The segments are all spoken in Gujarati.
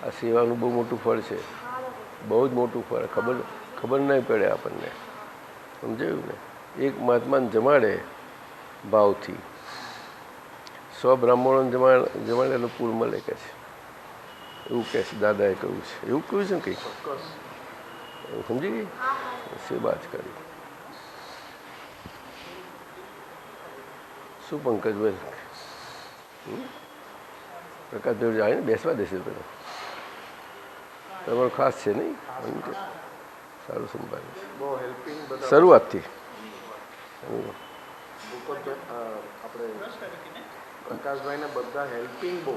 આ સેવાનું બહુ મોટું ફળ છે, બહુ જ મોટું ફળ. ખબર નહીં પડે આપણને, સમજાયું ને? એક મહાત્માને જમાડે ભાવથી 100 બ્રાહ્મણોને જમાડેલો પૂર મળે કે છે, એવું કહે છે. દાદાએ કહ્યું છે, એવું કહ્યું છે ને કંઈક, સમજી ગઈ? સે વાત કરી. શું પંકજભાઈ પ્રકાશભાઈ જાય ને બેસવા દેશે પેલો તમારો ખાસ છે નહીં? સારું સંભાળે છે શરૂઆતથી. પ્રકાશભાઈને બધા હેલ્પિંગ બહુ.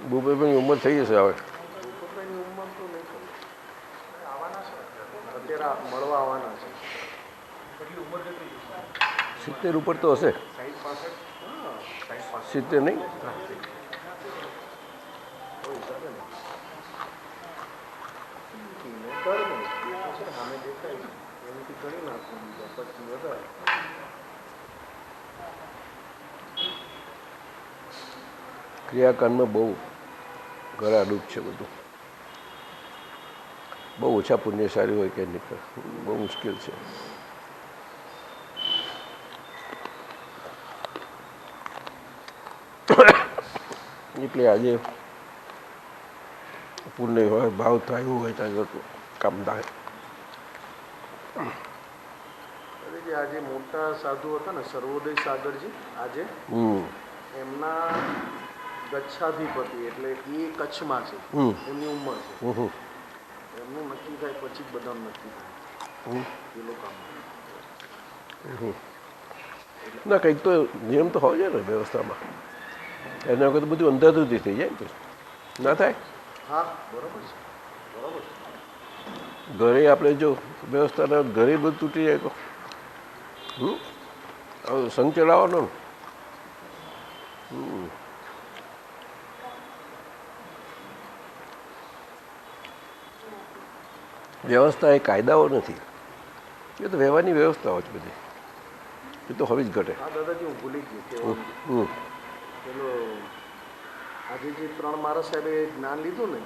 ભૂપેશભાઈની ઉંમર થઈ જશે હવે. ભૂપેશભાઈની ઉંમર તો નહીં થઈ, આવવાના છે અત્યારે, મળવા આવવાના છે. 70 ઉપર તો હશે. 70 નહીં? ક્રિયાકાંડમાં બહુ ગળાડૂબ છે બધું. બહુ ઓછા પુણ્યશાળી હોય કે નીકળે, બહુ મુશ્કેલ છે. એટલે આજે પુણ્ય હોય, ભાવ થાય, એવું હોય ત્યાં કામ થાય. આજે મોટા સાધુ હતા ને સર્વોદય સાગરજી, આજે એમના ગચ્છાધિપતિ એટલે એ કચ્છમાં છે, એમની ઉંમર છે. એમનું નક્કી થાય પછી બધા નક્કી થાય એ લોકો. ના કંઈક તો નિયમ તો હોય છે ને વ્યવસ્થામાં. એના વખત બધું અંધાધુંથી થઈ જાય ને, ના થાય? હા બરોબર છે, બરોબર છે. ઘરે આપણે જો વ્યવસ્થાના ઘરે બધું તૂટી જાય તો સંઘ ચલાવવાનો ને. વ્યવસ્થા એ કાયદાઓ નથી, એ તો વ્યવહારની વ્યવસ્થાઓ જ બધી. એ તો હવે જ ઘટે. હા દાદાજી હું ભૂલી ગયું પેલો આજે જે 3 મારા સાહેબે જ્ઞાન લીધું ને.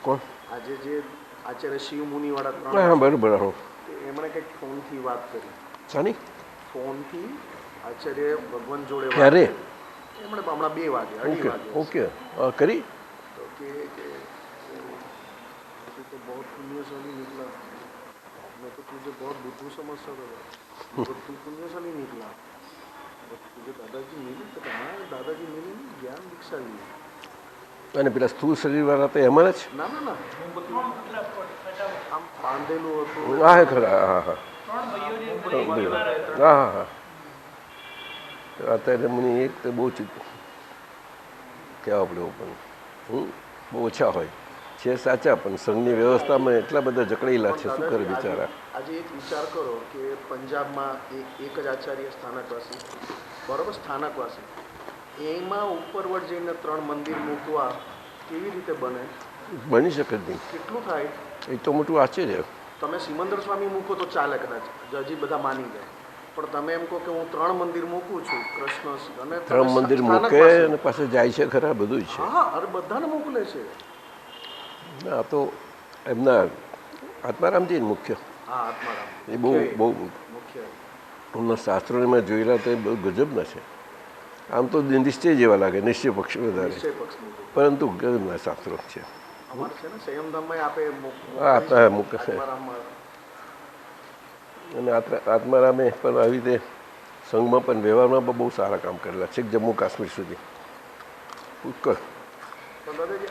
કોણ? આજે જે આચાર્ય શિવ મુનિ વાળા 3. હા બરાબર. એમણે કંઈક ફોનથી વાત કરી. શાની? ફોનથી આચાર્ય ભગવાન જોડે. ક્યારે? એમણે હમણાં 2 વાગે 2:30 વાગે. ઓકે કરી. तो कि तो बहुत पुण्यशाली निकला, मैं तो तुझे बहुत बुद्धू समझता था, तू पुण्यशाली निकला. तुझे दादाजी मिली तो हाँ दादाजी मिली, ज्ञान दीक्षा ली. અને પેલા સ્થૂળ શરીરવાળા તો એમાં જ? ના ના ના, આમ બાંધેલું હતું. હા ખરા. હા હા હા હા હા. અત્યારે મને એક તો બહુ કહેવા પડે પણ બહુ ઓછા હોય છે સાચા, પણ સંઘની વ્યવસ્થામાં એટલા બધા જકડેલા છે, શું કરે બિચારા. આજે એક વિચાર કરો કે પંજાબમાં એક જ આચાર્ય સ્થાનકવાસી, બરોબર, સ્થાનકવાસી, એમાં ઉપરવટ જઈને 3 મંદિર મૂકવા કેવી રીતે બને? બની શકે જ નહીં. કેટલું થાય? એ તો મોટું આશ્ચર્ય. તમે સિમંદર સ્વામી મૂકો તો ચાલે કદાચ, હજી બધા માની જાય. પણ તમે એમ કહો કે હું 3 મંદિર મૂકું છું, કૃષ્ણ અને 3 મંદિર મૂકે અને પાસે જાય છે ખરા, બધું જ છે. હા અરે બધાને મોકલે છે. ના આ તો એમના આત્મારામજી મુખ્ય. હા આત્મારામ એ બહુ બહુ મુખ્ય. એમના શાસ્ત્રોને મેં જોયેલા તો એ બહુ ગજબના છે. આમ તો નિશ્ચય જેવા લાગે, નિશ્ચય પક્ષ વધારે, પરંતુ ગજબના શાસ્ત્રો છે. અને આત્મારામે પણ આવી રીતે સંઘમાં પણ વ્યવહારમાં પણ બહુ સારા કામ કરેલા છે, જમ્મુ કાશ્મીર સુધી પુષ્કળ.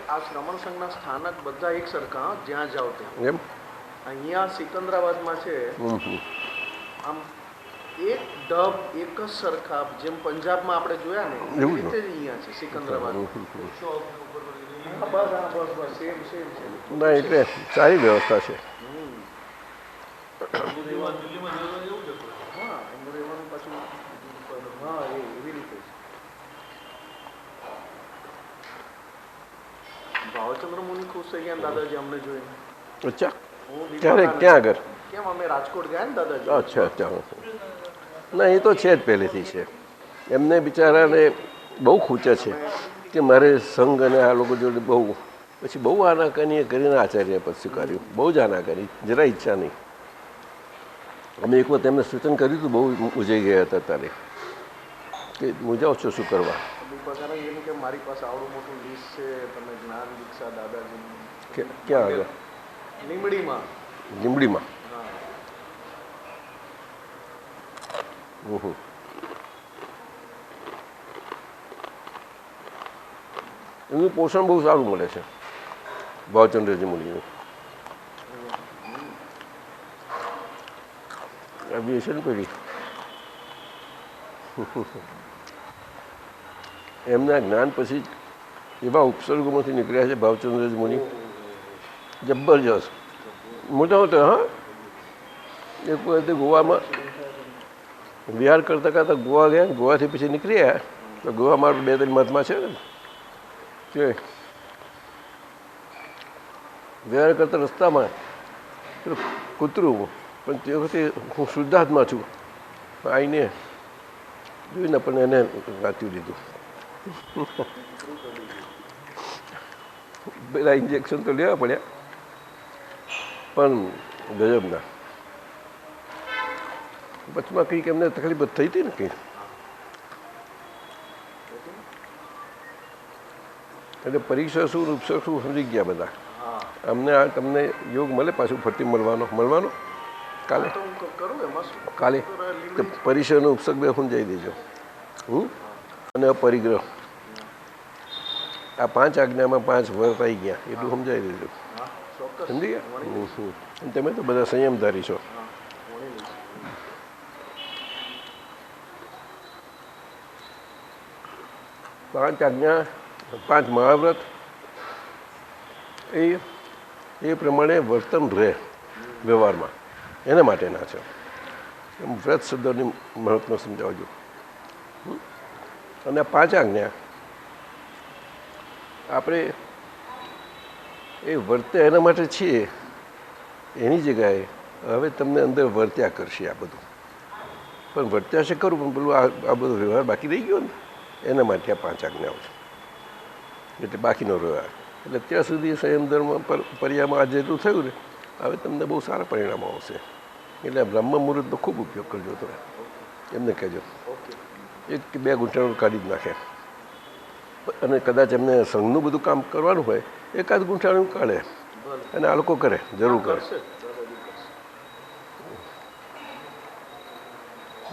આ શ્રમણ સંઘના સ્થાનક બધા એક સરખા, જ્યાં જાઓ ત્યાં. એમ અહીંયા સિકંદરાબાદમાં છે આમ એક ઢબ એક જ સરખા, જેમ પંજાબમાં આપણે જોયા ને એવી રીતે જ અહીંયા છે સિકંદરાબાદ. ના એટલે સારી વ્યવસ્થા છે. ભાવચંદ્ર મુનિ ખુશ થઈ ગયા દાદાજી અમને જોઈને. અચ્છા ક્યારે, ક્યાં આગળ? કેમ અમે રાજકોટ ગયા ને દાદાજી. અચ્છા અચ્છા. ના એ તો છે જ પહેલેથી છે. એમને બિચારાને બહુ ખૂંચે છે. કે મારે સંઘ અને આ લોકો જોડે બહુ પછી બહુ આનાકાની કરીને આચાર્ય પદ સ્વીકાર્યું, બહુ જ આના કરી, જરા ઈચ્છા નહીં. અમે એક વખત એમને સૂચન કર્યું હતું, બહુ મૂંઝાઈ ગયા હતા ત્યારે કે મૂંઝાવ છો શું કરવા. મારી પાસે આવડું મોટું લિસ્ટ છે, તમે જ્ઞાન દીક્ષા દાદાજી ક્યાં આગળ? લીમડીમાં. લીમડીમાં? એનું પોષણ બહુ સારું મળે છે ભાવચંદ્રજી મુનિનું. એવિએશન પેઢી એમના જ્ઞાન પછી એવા ઉપસર્ગોમાંથી નીકળ્યા છે ભાવચંદ્રજી મુનિ, જબરજસ્ત મોટા મોટા. હા, એક વખતે ગોવામાં વિહાર કરતા કરતા ગોવા ગયા, ગોવાથી પછી નીકળ્યા તો ગોવા મારું 2-3 મતમાં છે ને કે વિહાર કરતા રસ્તામાં કૂતરું, પણ તે વખતે હું શુદ્ધાત્મા છું, આવીને જોઈને પણ એને વાંચ્યું લીધું. પેલા ઇન્જેક્શન તો લેવા પડ્યા પણ ગજબના. વચમાં કંઈક એમને તકલીફ થઈ હતી ને કંઈક, એટલે પરીક્ષા શું ઉપસર્ગ શું સમજી ગયા બધા. અમને આ તમને યોગ મળે પાછું ફરતી મળવાનો કાલે પરિસરનો ઉપસર્ગ બે સમજાવી દેજો. અને અપરિગ્રહ આ 5 આજ્ઞામાં 5 વર્ત આવી ગયા એટલું સમજાવી દેજો. સમજી ગયા? તમે તો બધા સંયમધારી છો. પાંચ આજ્ઞા, 5 મહાવ્રત એ પ્રમાણે વર્તન રહે વ્યવહારમાં, એના માટેના છે. વ્રત શબ્દની મહત્વ સમજાવજો. અને 5 આજ્ઞા આપણે એ વર્તે એના માટે છીએ, એની જગ્યાએ હવે તમને અંદર વર્ત્યા કરશે આ બધું. પણ વર્ત્યા છે ખરું, પણ પેલું આ બધો વ્યવહાર બાકી રહી ગયો ને એના માટે આ 5 આજ્ઞાઓ છે. એટલે બાકીનો વ્યવહાર, એટલે ત્યાં સુધી સંયમ ધર્મ પર્યામાં આ જેટલું થયું ને હવે તમને બહુ સારા પરિણામો આવશે. એટલે બ્રહ્મ મુહૂર્તનો ખૂબ ઉપયોગ કરજો તમે, એમને કહેજો 1 કે 2 ગુંઠાણું કાઢી જ નાખે. અને કદાચ એમને સંઘનું બધું કામ કરવાનું હોય 1 ગુંઠાણું કાઢે અને આ લોકો કરે, જરૂર કરે.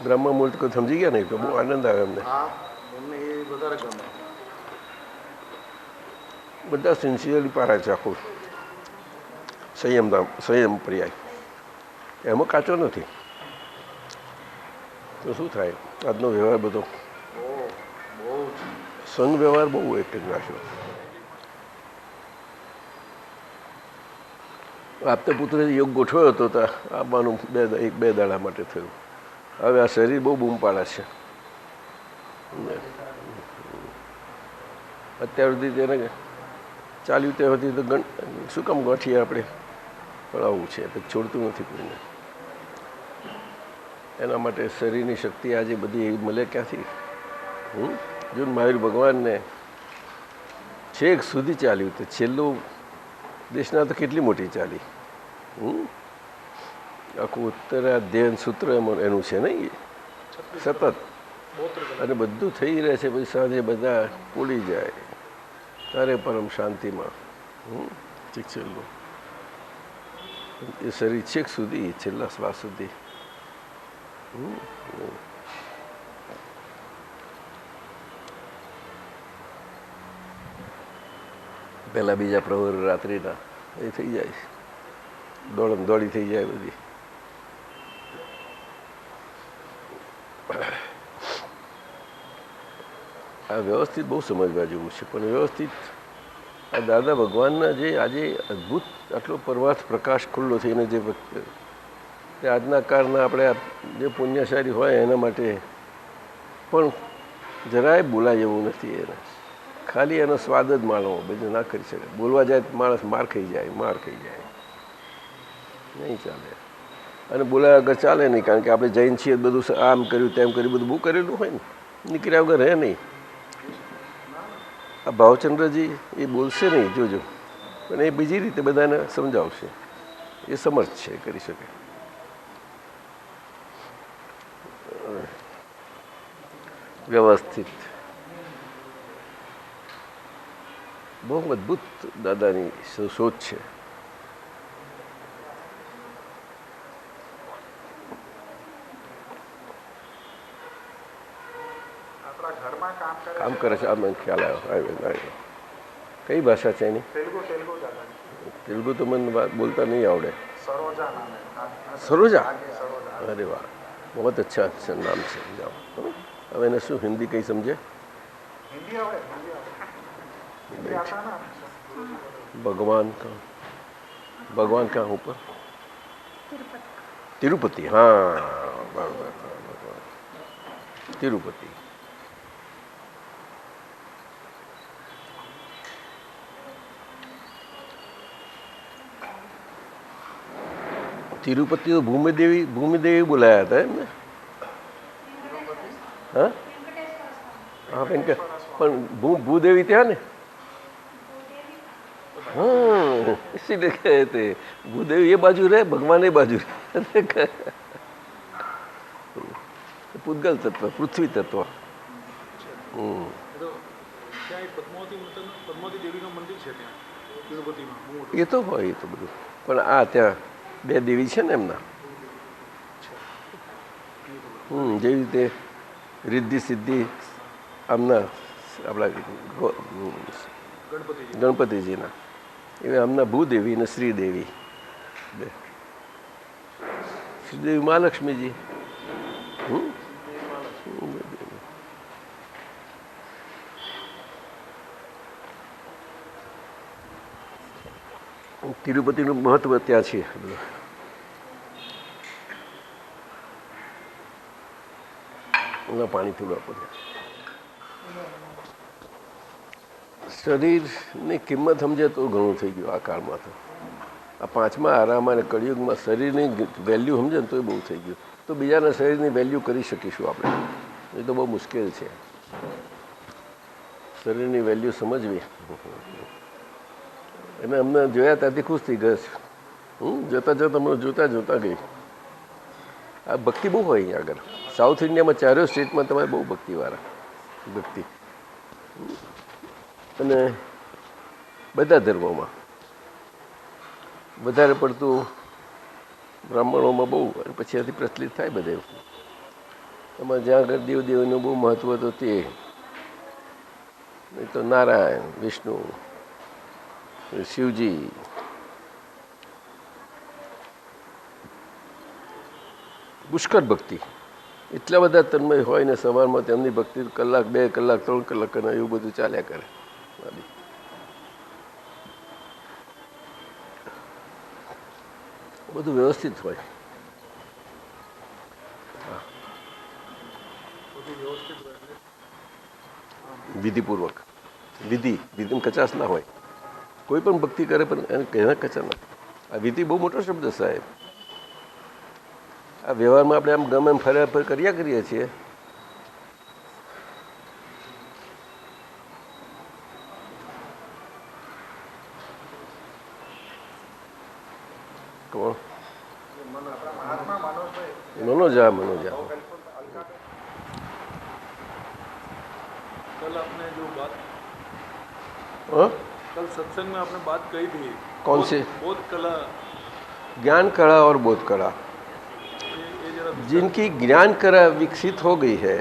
બ્રહ્મ મુહૂર્ત કોઈ સમજી ગયા નહીં તો બહુ આનંદ આવે એમને. બધા સિન્સિયરલી પારા છે આખું સંયમ પર્યાય, એમાં કાચો નથી. તો શું થાય આજનો વ્યવહાર બધો સંઘ વ્યવહાર બહુ એક જ રાખ્યો. આપતા પુત્રે યોગ ગોઠવ્યો હતો તો આવવાનું 1-2 દાડા માટે થયું. હવે આ શરીર બહુ બૂમ પાડે છે. અત્યાર સુધી તેને ચાલ્યું ત્યાં સુધી તો શું કામ ગોઠીએ આપણે, પણ આવું છે તો છોડતું નથી કોઈને. એના માટે શરીરની શક્તિ આજે બધી એવી મળે ક્યાંથી. જો મહાવીર ભગવાનને છેક સુધી ચાલ્યું તો છેલ્લું દેશના તો કેટલી મોટી ચાલી. આખું ઉત્તરાધ્યયન સૂત્ર એનું છે નહીં, સતત. અને બધું થઈ રહે છે, પછી સાંજે બધા પોળી જાય તારે પરમ શાંતિમાં. છેલ્લું એ શરીર છેક સુધી, છેલ્લા શ્વાસ સુધી. પહેલાં બીજા પ્રહર રાત્રિના એ થઈ જાય, દોડમ દોડી થઈ જાય બધી. આ વ્યવસ્થિત બહુ સમજવા જેવું છે. પણ વ્યવસ્થિત આ દાદા ભગવાનના જે આજે અદ્ભુત આટલો પરવાર્થ પ્રકાશ ખુલ્લો થઈને જે તે આજના કાળના આપણે જે પુણ્યશાળી હોય એના માટે પણ જરાય બોલાય એવું નથી. એને ખાલી એનો સ્વાદ જ માણવો, બીજું ના કરી શકે. બોલવા જાય માણસ માર ખાઈ જાય, નહીં ચાલે. અને બોલાયા વગર ચાલે નહીં, કારણ કે આપણે જૈન છીએ, બધું આમ કર્યું તેમ કર્યું, બધું બહુ કરેલું હોય ને, નીકળ્યા વગર રહે નહીં. આ ભાવચંદ્રજી એ બોલશે નહીં, જોજો, પણ એ બીજી રીતે બધાને સમજાવશે. એ સમર્થ છે, કરી શકે. વ્યવસ્થિત, બહુ અદભુત દાદાની શોધ છે. કામ કરે છે. આ મને ખ્યાલ આવ્યો. કઈ ભાષા છે એની? તેલુગુ તો મને બોલતા નહીં આવડે. સરોજા. અરે વાહ, બહુ અચ્છા અચ્છા નામ છે. જાઓ, હવે એને શું હિન્દી કઈ સમજે? ભગવાન કા ઉપર? તિરુપતિ. હા, બરાબર. તિરુપતિ. તિરુપતિ તો ભૂમિદેવી બોલાયા હતા એમને. હા હા, પણ ભૂદેવી ત્યાં ને. हाँ इसीलिए कहे थे भूदेव ये बाजू रहे, भगवान ये बाजू रहे. पूतगल तत्व, पृथ्वी तत्व. એ તો હોય, એ તો બધું. પણ આ ત્યાં બે દેવી છે ને એમના. જેવી રીતે રિદ્ધિ સિદ્ધિ આમના આપણા ગણપતિજીના, એ આમના ભૂદેવી અને શ્રીદેવી. શ્રીદેવી મહાલક્ષ્મીજી. તિરુપતિનું મહત્વ ત્યાં છે. પાણી થોડું આપો. શરીરની કિંમત સમજે તો ઘણું થઈ ગયું આ કાળમાં. તો આ પાંચમા આરામાં અને કળિયુગમાં શરીરની વેલ્યુ સમજે ને તો એ બહુ થઈ ગયું. તો બીજાના શરીરની વેલ્યુ કરી શકીશું આપણે? એ તો બહુ મુશ્કેલ છે. શરીરની વેલ્યુ સમજવી. એને અમને જોયા ત્યાંથી ખુશ થઈ ગયો. જોતા જોતા અમને જોતા ગઈ. આ ભક્તિ બહુ હોય અહીંયા આગળ. સાઉથ ઇન્ડિયામાં ચારેય સ્ટેટમાં તમારે બહુ ભક્તિવાળા ભક્તિ. અને બધા ધર્મોમાં વધારે પડતું બ્રાહ્મણોમાં બહુ, અને પછી આથી પ્રચલિત થાય બધે. એમાં જ્યાં આગળ દેવદેવીનું બહુ મહત્વ હતું તે, નહીં તો નારાયણ, વિષ્ણુ, શિવજી. પુષ્કળ ભક્તિ. એટલા બધા તન્મય હોય ને સવારમાં તેમની ભક્તિ કલાક, 2 કલાક, 3 કલાક અને એવું બધું ચાલ્યા કરે. બધું વ્યવસ્થિત હોય. વિધિપૂર્વક. વિધિમાં કચાશ ના હોય. કોઈ પણ ભક્તિ કરે પણ એને કહેના કચા નથી. આ વિધિ બહુ મોટો શબ્દ સાહેબ. આ વ્યવહારમાં આપણે આમ ગમે એમ ફર્યા કર્યા કરીએ છીએ. કોણ? મનોજા. कल आपने जो बात कल सत्संग में आपने बात कही थी. कौन सी? बोध कला. ज्ञान कला और बोध कला. जिनकी ज्ञान कला विकसित हो गई है,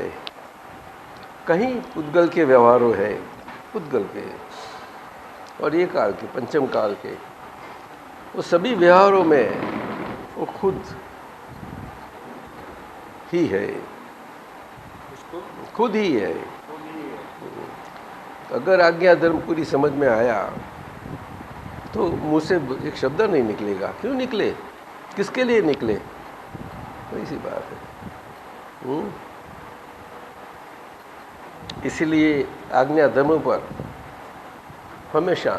कहीं पुद्गल के व्यवहारों है, पुद्गल के और ये काल के, पंचम काल के, वो सभी व्यवहारों में वो खुद ही है, खुद ही है. अगर आज्ञा धर्म पूरी समझ में आया तो मुँह से एक शब्द नहीं निकलेगा. क्यों निकले? किसके लिए निकले? वही सी बात है. इसीलिए आज्ञा धर्म पर हमेशा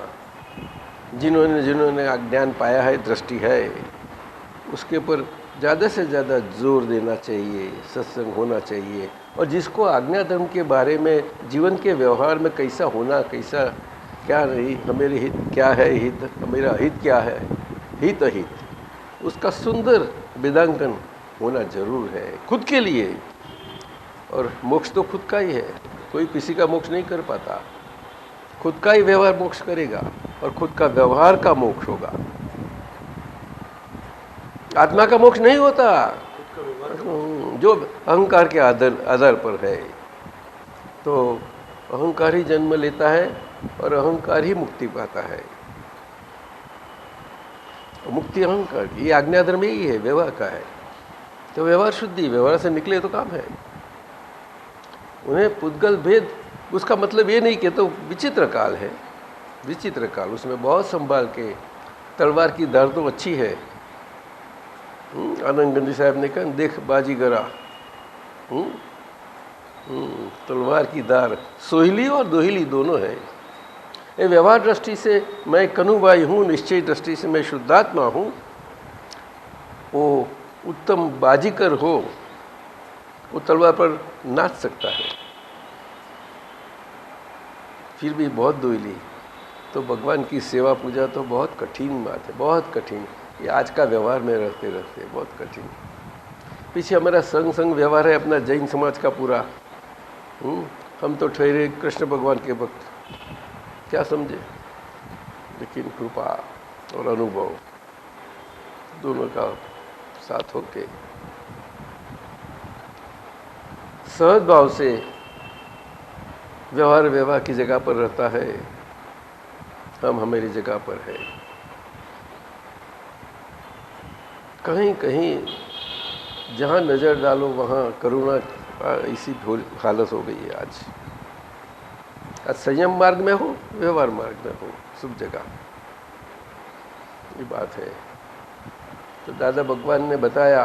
जिन्होंने ज्ञान पाया है, दृष्टि है, उसके ऊपर ज़्यादा से ज़्यादा जोर देना चाहिए. सत्संग होना चाहिए. और जिसको आज्ञा धर्म के बारे में, जीवन के व्यवहार में कैसा होना, कैसा क्या नहीं, हमारे हित क्या है, हित मेरा हित क्या है, हित अहित, उसका सुंदर वेदांकन होना जरूर है खुद के लिए। और मोक्ष तो खुद का ही है, कोई किसी का मोक्ष नहीं कर पाता। खुद का ही व्यवहार मोक्ष करेगा और खुद का व्यवहार का मोक्ष होगा। आत्मा का मोक्ष नहीं होता जो अहंकार के आधार पर है। तो अहंकार ही जन्म लेता है और अहंकार ही मुक्ति पाता है। मुक्ति अहंकार की, ये आज्ञा धर्म ही है, व्यवहार का है। तो व्यवहार शुद्धि, व्यवहार से निकले तो काम है। उन्हें पुद्गल भेद, उसका मतलब ये नहीं कि तो विचित्र काल है, विचित्र काल, उसमें बहुत संभाल के, तलवार की धार तो अच्छी है। आनंद गंजी साहब ने कहा, देख बाजीगरा, तलवार की धार सोहिली और दोहिली दोनों है। ये व्यवहार दृष्टि से मैं कनुबाई हूँ, निश्चय दृष्टि से मैं शुद्धात्मा हूँ। वो उत्तम बाजीगर हो, वो तलवार पर नाच सकता है, फिर भी बहुत दोहिली। तो भगवान की सेवा पूजा तो बहुत कठिन बात है, बहुत कठिन। ये आज का व्यवहार में रहते रहते बहुत कठिन। पीछे हमारा संग व्यवहार है अपना जैन समाज का पूरा। हम तो ठहरे कृष्ण भगवान के भक्त, क्या समझे। लेकिन कृपा और अनुभव दोनों का साथ होके सहज भाव से व्यवहार की जगह पर रहता है, हम हमारी जगह पर है। कहीं कहीं जहाँ नज़र डालो वहाँ करुणा, इसी हालत हो गई है आज। संयम मार्ग में हो, व्यवहार मार्ग में हो, सब जगह ये बात है। तो दादा भगवान ने बताया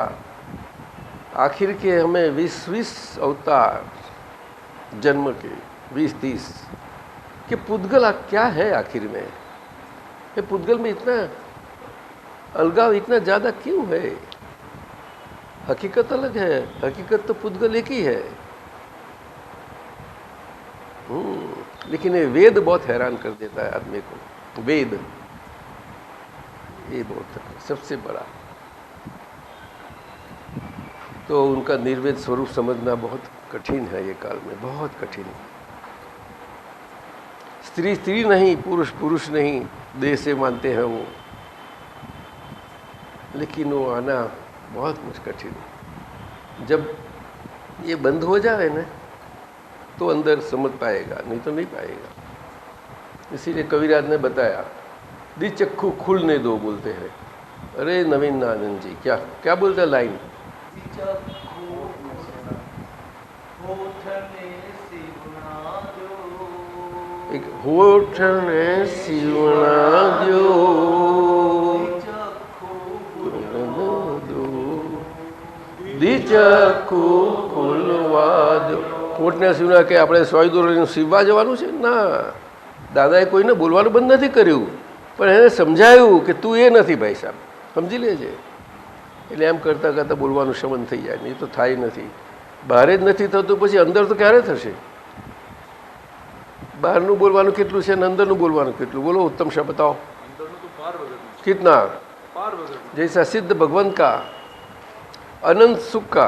आखिर के हमें 20 अवतार जन्म के, 20-30 कि पुद्गल क्या है आखिर में। ये पुद्गल में इतना अलगाव इतना ज़्यादा क्यों है। हकीकत अलग है, हकीकत तो पुद्गल एक ही है। लेकिन ये वेद बहुत हैरान कर देता है आदमी को। वेद ये बहुत सबसे बड़ा, तो उनका निर्वेद स्वरूप समझना बहुत कठिन है ये काल में, बहुत कठिन। स्त्री स्त्री नहीं, पुरुष पुरुष नहीं, देह से मानते हैं वो, लेकिन वो आना बहुत कुछ कठिन। जब ये बंद हो जाए ना तो अंदर समझ पाएगा, नहीं तो नहीं पाएगा। इसीलिए कविराज ने बताया दिचक्षु खुलने दो बोलते हैं। अरे नवीन आनंद जी क्या क्या बोलते हैं लाइन, एक होठ ने सिवना दिचक्षु खुलवा दो। કોટને સીવના કે આપણે સોય દોરીને સીવવા જવાનું છે ના, દાદાએ કોઈને બોલવાનું બંધ નથી કર્યું, પણ એને સમજાયું કે તું એ નથી ભાઈ સાહેબ, સમજી લેજે. એટલે એમ કરતાં કરતાં બોલવાનું શમન થઈ જાય, નહીં તો થાય નથી. બહાર જ નથી થતું પછી અંદર તો ક્યારે થશે. બહારનું બોલવાનું કેટલું છે અને અંદરનું બોલવાનું કેટલું, બોલો उत्तम शब्द बताओ कितना. जैसा सिद्ध भगवंत का अनंत सुख का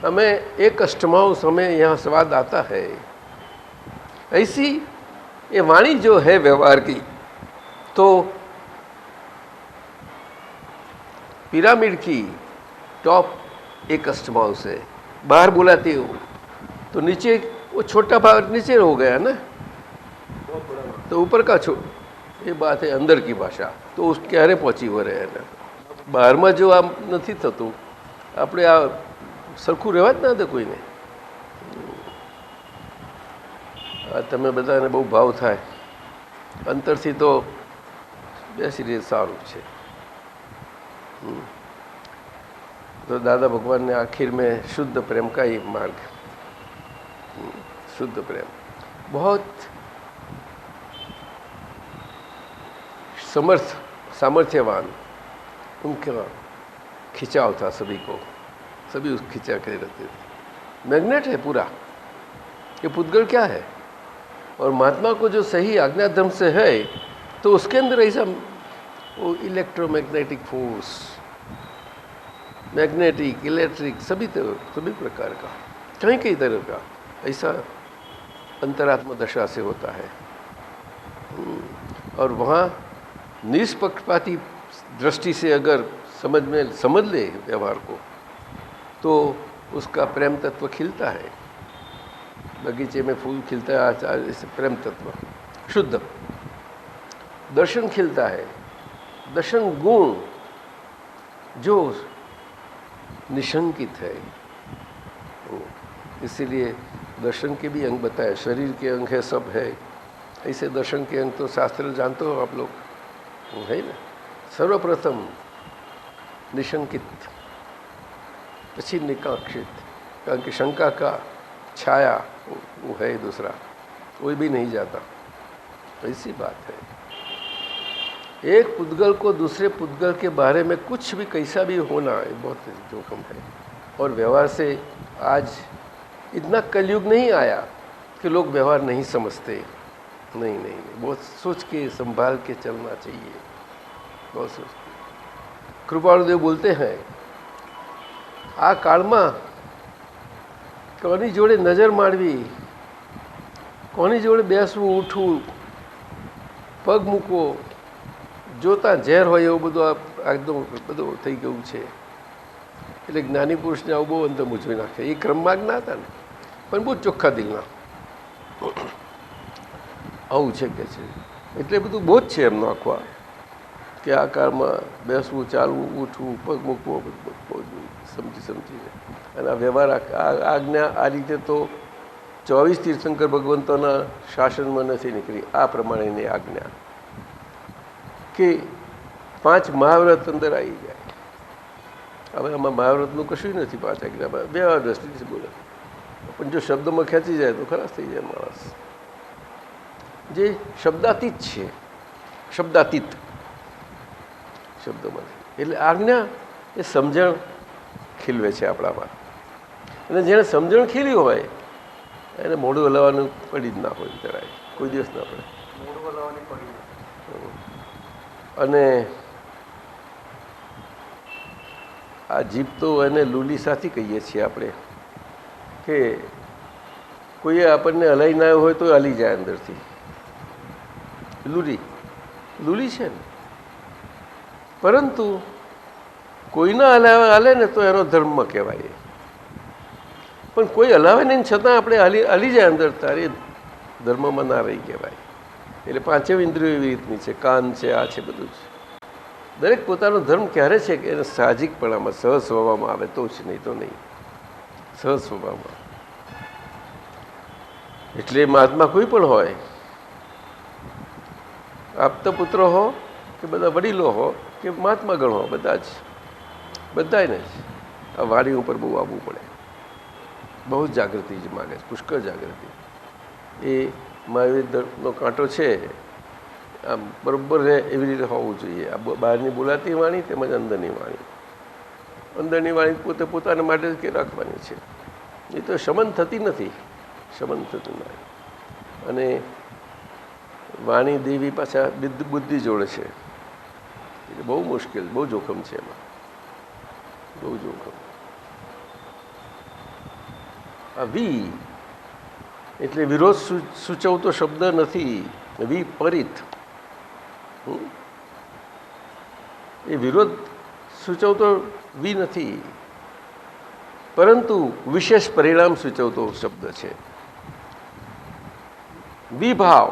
हमें एक अष्टमांश हमें यहाँ स्वाद आता है, ऐसी ये वाणी जो है व्यवहार की, तो पिरामिड की टॉप एक अष्टमांश है. बाहर बुलाते हो तो नीचे वो छोटा भाग नीचे हो गया ना, तो ऊपर का ये बात है अंदर की भाषा. तो उस क्यारे पહોંચી વરે એને બહારમાં જો આમ નથી થતું, આપણે આ સરખું રહેવા જ ના દે કોઈને. આ તમે બધાને બહુ ભાવ થાય અંતરથી તો બેસી રહે સારું છે. तो दादा भगवान ने आखिर में शुद्ध प्रेम का ही मार्ग, शुद्ध प्रेम बहुत सामर्थ्यवान उनका खिंचाव था सभी को, सभी उस खिंचा के रहते थे. मैग्नेट है पूरा। ये पुद्गल क्या है? और महात्मा को जो सही आज्ञा धर्म से है तो उसके अंदर ऐसा वो इलेक्ट्रोमैग्नेटिक फोर्स, मैग्नेटिक, इलेक्ट्रिक, सभी प्रकार का, कई तरह का ऐसा अंतरात्मा दशा से होता है। और वहाँ निष्पक्षपाती दृष्टि से अगर समझ ले व्यवहार को तो उसका प्रेम तत्व खिलता है। बगीचे में फूल खिलता है ऐसे प्रेम तत्व शुद्ध, दर्शन खिलता है, दर्शन गुण जो निशंकित है। इसीलिए दर्शन के भी अंग बताए, शरीर के अंग है, सब है। ऐसे दर्शन के अंग तो शास्त्र जानते हो आप लोग, है ना। सर्वप्रथम निशंकित, પછી निकाक्षित, કારણ कि शंका का छाया वो है दूसरा, कोई भी नहीं जाता। ऐसी बात है। एक पुद्गल को दूसरे पुद्गल के बारे में कुछ भी कैसा भी होना है बहुत जोखिम है। और व्यवहार से आज इतना कलयुग नहीं आया कि लोग व्यवहार नहीं समझते। नहीं, बहुत सोच के संभाल के चलना चाहिए, बहुत सोच के। कृपालुदेव बोलते हैं आ काळમાં કોની જોડે નજર મારવી, કોની જોડે બેસવું, ઉઠવું, પગ મૂકવો, જોતા ઝેર હોય એવું બધું એકદમ બધું થઈ ગયું છે। એટલે જ્ઞાની પુરુષને આવું બહુ અંદર મૂંઝવી નાખે। એ ક્રમમાર્ગના હતા ને, પણ બહુ ચોખ્ખા દિલના આવું છે કે છે। એટલે બધું બહુ જ છે એમનો આખો કે આ કાળમાં બેસવું, ચાલવું, ઉઠવું, પગ મૂકવો, સમજીને અને આ વ્યવહાર આજ્ઞા આ રીતે તો 24 તીર્થંકર ભગવંતોના શાસનમાં નથી નીકળી। આ પ્રમાણેની આજ્ઞા કે 5 મહાવ્રત અંદર આવી જાય। હવે આમાં મહાવ્રતનું કશું નથી 5 આજ્ઞામાં, વ્યવહાર દ્રષ્ટિથી બોલે, પણ જો શબ્દમાં ખેંચી જાય તો ખલાસ થઈ જાય માણસ। જે શબ્દાતીત છે, શબ્દાતીત શબ્દોમાં, એટલે આજ્ઞા એ સમજણ ખીલવે છે આપણામાં। અને જેને સમજણ ખીલી હોય એને મોઢું હલાવવાનું પડી જ ના હોય, જરાય કોઈ દિવસ ના પડે મોઢું હલાવવાની પડી। અને આ જીભ તો એને લૂલી સાથી કહીએ છીએ આપણે કે કોઈએ આપણને હલાવી ના આવ્યો હોય તો હલી જાય અંદરથી। લૂલી છે ને, પરંતુ કોઈના હલાવે ને તો એનો ધર્મ કહેવાય। પણ કોઈ હલાવે નહીં છતાં આપણે હલી જાય અંદર, તારે ધર્મમાં ના રહી કહેવાય। એટલે 5 ઇન્દ્રિયો એવી રીતની છે, કાન છે, આ છે, બધું છે। દરેક પોતાનો ધર્મ ક્યારે છે કે એને સાહજિકપણામાં, સહજ સ્વભાવમાં આવે તો જ, નહીં તો નહીં, સહજ સ્વભાવમાં। એટલે મહાત્મા કોઈ પણ હોય, આપતા પુત્રો હો કે બધા વડીલો હો કે મહાત્માગણ હો, બધાને જ આ વાણી ઉપર બહુ આવવું પડે। બહુ જાગૃતિ જ માગે છે, પુષ્કળ જાગૃતિ। એ મહાવીરનો કાંટો છે આમ બરાબર રહે એવી રીતે હોવું જોઈએ। આ બહારની બોલાતી વાણી તેમજ અંદરની વાણી, અંદરની વાણી પોતે પોતાના માટે જ કે રાખવાની છે। એ તો શમન થતી નથી, શમન થતું નથી। અને વાણી દેવી પાછા બુદ્ધિ જોડે છે, એટલે બહુ મુશ્કેલ, બહુ જોખમ છે એમાં, બહુ જોખમ। આ વી એટલે વિરોધ સૂચવતો શબ્દ નથી, વિપરીત। એ વિરોધ સૂચવતો વી નથી, પરંતુ વિશેષ પરિણામ સૂચવતો શબ્દ છે। વિભાવ,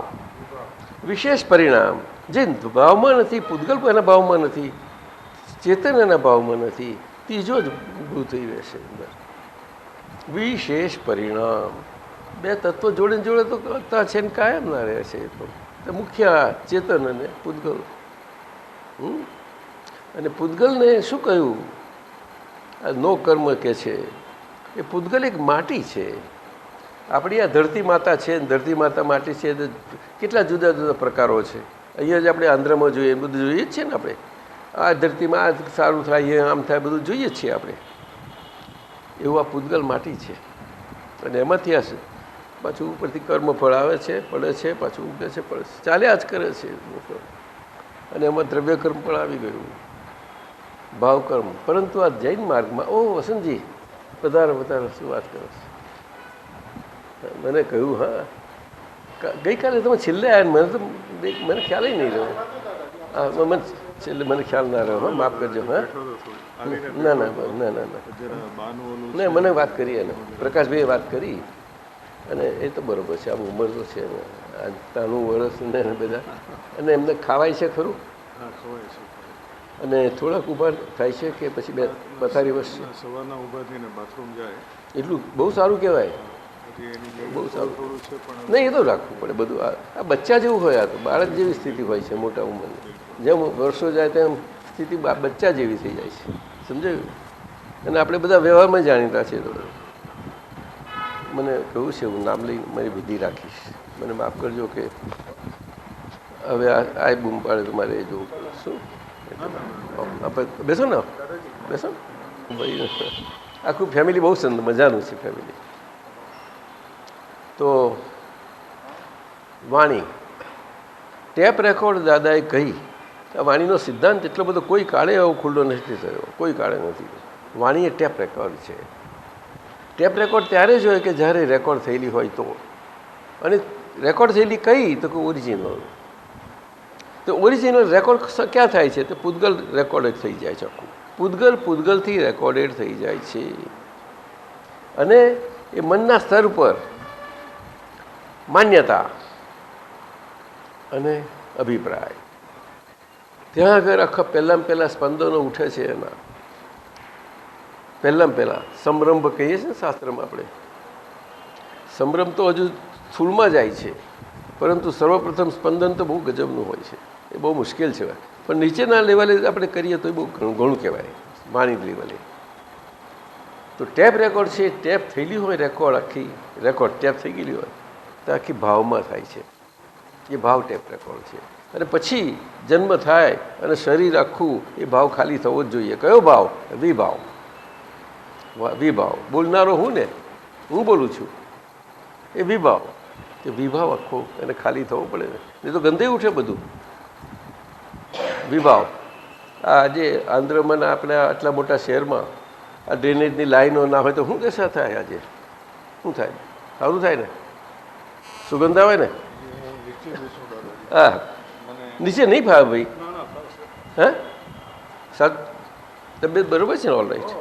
વિશેષ પરિણામ, જે ભાવમાં નથી, પૂતગલ એના ભાવમાં નથી, ચેતન એના ભાવમાં નથી, ત્રીજો જ ઊભું થઈ રહેશે અંદર। વિશેષ પરિણામ, બે તત્વો જોડે જોડે તો કરતા છે ને કાયમ ના રહે છે। તો મુખ્ય ચેતન અને પૂતગલ। અને પૂતગલને શું કહ્યું? આ નો કર્મ કે છે એ પૂતગલ એક માટી છે। આપણી આ ધરતી માતા છે, ધરતી માતા માટી છે, કેટલા જુદા જુદા પ્રકારો છે। અહીંયા જ આપણે આંધ્રમાં જોઈએ, બધું જોઈએ જ છે ને આપણે। આ ધરતીમાં આ સારું થાય, આમ થાય, બધું જોઈએ જ છીએ આપણે। એવું આ પૂતગલ માટી છે। અને એમાંથી આ પાછું ઉપરથી કર્મફળ આવે છે, પડે છે, પાછું ઉગે છે, પડે છે, ચાલ્યા જ કરે છે. અને એમાં દ્રવ્યકર્મ પણ આવી ગયું, ભાવકર્મ. પરંતુ આ જૈન માર્ગમાં, વસંતજી વધારે વધારે શું વાત કરો છો? મને કહ્યું, હા ગઈકાલે તમે છેલ્લે આવ્યા, મને ખ્યાલ નહીં રહ્યો. હા, મને છેલ્લે મને ખ્યાલ ના રહ્યો. હા, માફ કરજો. હા, ના ના ના ના ના, મને વાત કરી, એને પ્રકાશભાઈએ વાત કરી, અને એ તો બરોબર છે. આમ ઉંમર તો છે ને, 93 વર્ષ ને બધા, અને એમને ખાવાય છે ખરું? અને થોડાક ઊભા થાય છે કે પછી બે પથારી વર્ષ સવારના ઊભા થઈને બાથરૂમ જાય, એટલું બહુ સારું કહેવાય. બહુ સારું. નહીં, એ તો રાખવું પડે બધું. આ બચ્ચા જેવું હોય, આ તો બાળક જેવી સ્થિતિ હોય છે મોટા ઉંમરની. જેમ વર્ષો જાય તેમ સ્થિતિ બચ્ચા જેવી થઈ જાય છે. સમજાયું? અને આપણે બધા વ્યવહારમાં જાણીતા છીએ. તો મને કહ્યું છે, હું નામ લઈ મારી વિધિ રાખીશ. મને માફ કરજો કે હવે આ બૂમ પાડે તો મારે જોવું પડે. શું બેસો ને, બેસો. ભાઈ આખું ફેમિલી બહુ મજાનું છે ફેમિલી. તો વાણી ટેપ રેકોર્ડ દાદાએ કહી. આ વાણીનો સિદ્ધાંત એટલો બધો કોઈ કાળે એવો ખુલ્લો નથી થયો, કોઈ કાળે નથી. વાણી એ ટેપ રેકોર્ડ છે. ટેપ રેકોર્ડ ત્યારે જ હોય કે જ્યારે રેકોર્ડ થયેલી હોય તો. અને રેકોર્ડ થયેલી કઈ? તો કે ઓરિજિનલ. તો ઓરિજિનલ રેકોર્ડ ક્યાં થાય છે? તો પૂતગલ રેકોર્ડેડ થઈ જાય છે. આખું પૂતગલથી રેકોર્ડેડ થઈ જાય છે. અને એ મનના સ્તર પર માન્યતા અને અભિપ્રાય, ત્યાં આગળ આખા પહેલાં સ્પંદનો ઉઠે છે. એના પહેલાં સંભ્રમ કહીએ છીએ ને શાસ્ત્રમાં આપણે. સંભ્રમ તો હજુ સ્થૂળમાં જાય છે, પરંતુ સર્વપ્રથમ સ્પંદન તો બહુ ગજબનું હોય છે. એ બહુ મુશ્કેલ છે. પણ નીચેના લેવલે આપણે કરીએ તો એ બહુ ઘણું કહેવાય, વાણી લેવલે. તો ટેપ રેકોર્ડ છે, ટેપ થયેલી હોય રેકોર્ડ, આખી રેકોર્ડ ટેપ થઈ ગયેલી હોય તો આખી ભાવમાં થાય છે. એ ભાવ ટેપ રેકોર્ડ છે. અને પછી જન્મ થાય અને શરીર આખું એ ભાવ ખાલી થવો જ જોઈએ. કયો ભાવ? વિભાવ. વિભાવ બોલનારો હું ને, હું બોલું છું. એ વિભાવ, કે વિભાવ આખો એને ખાલી થવો પડે ને, નહીં તો ગંદે ઉઠે બધું. વિભાવ. આજે આંધ્રમાં આપણે આટલા મોટા શહેરમાં આ ડ્રેનેજની લાઈનો ના હોય તો શું દશા થાય? આજે શું થાય? સારું થાય ને? સુગંધ આવે ને? હા, નીચે નહીં ફાવે ભાઈ. હા, સાત તબિયત બરોબર છે ને? All right.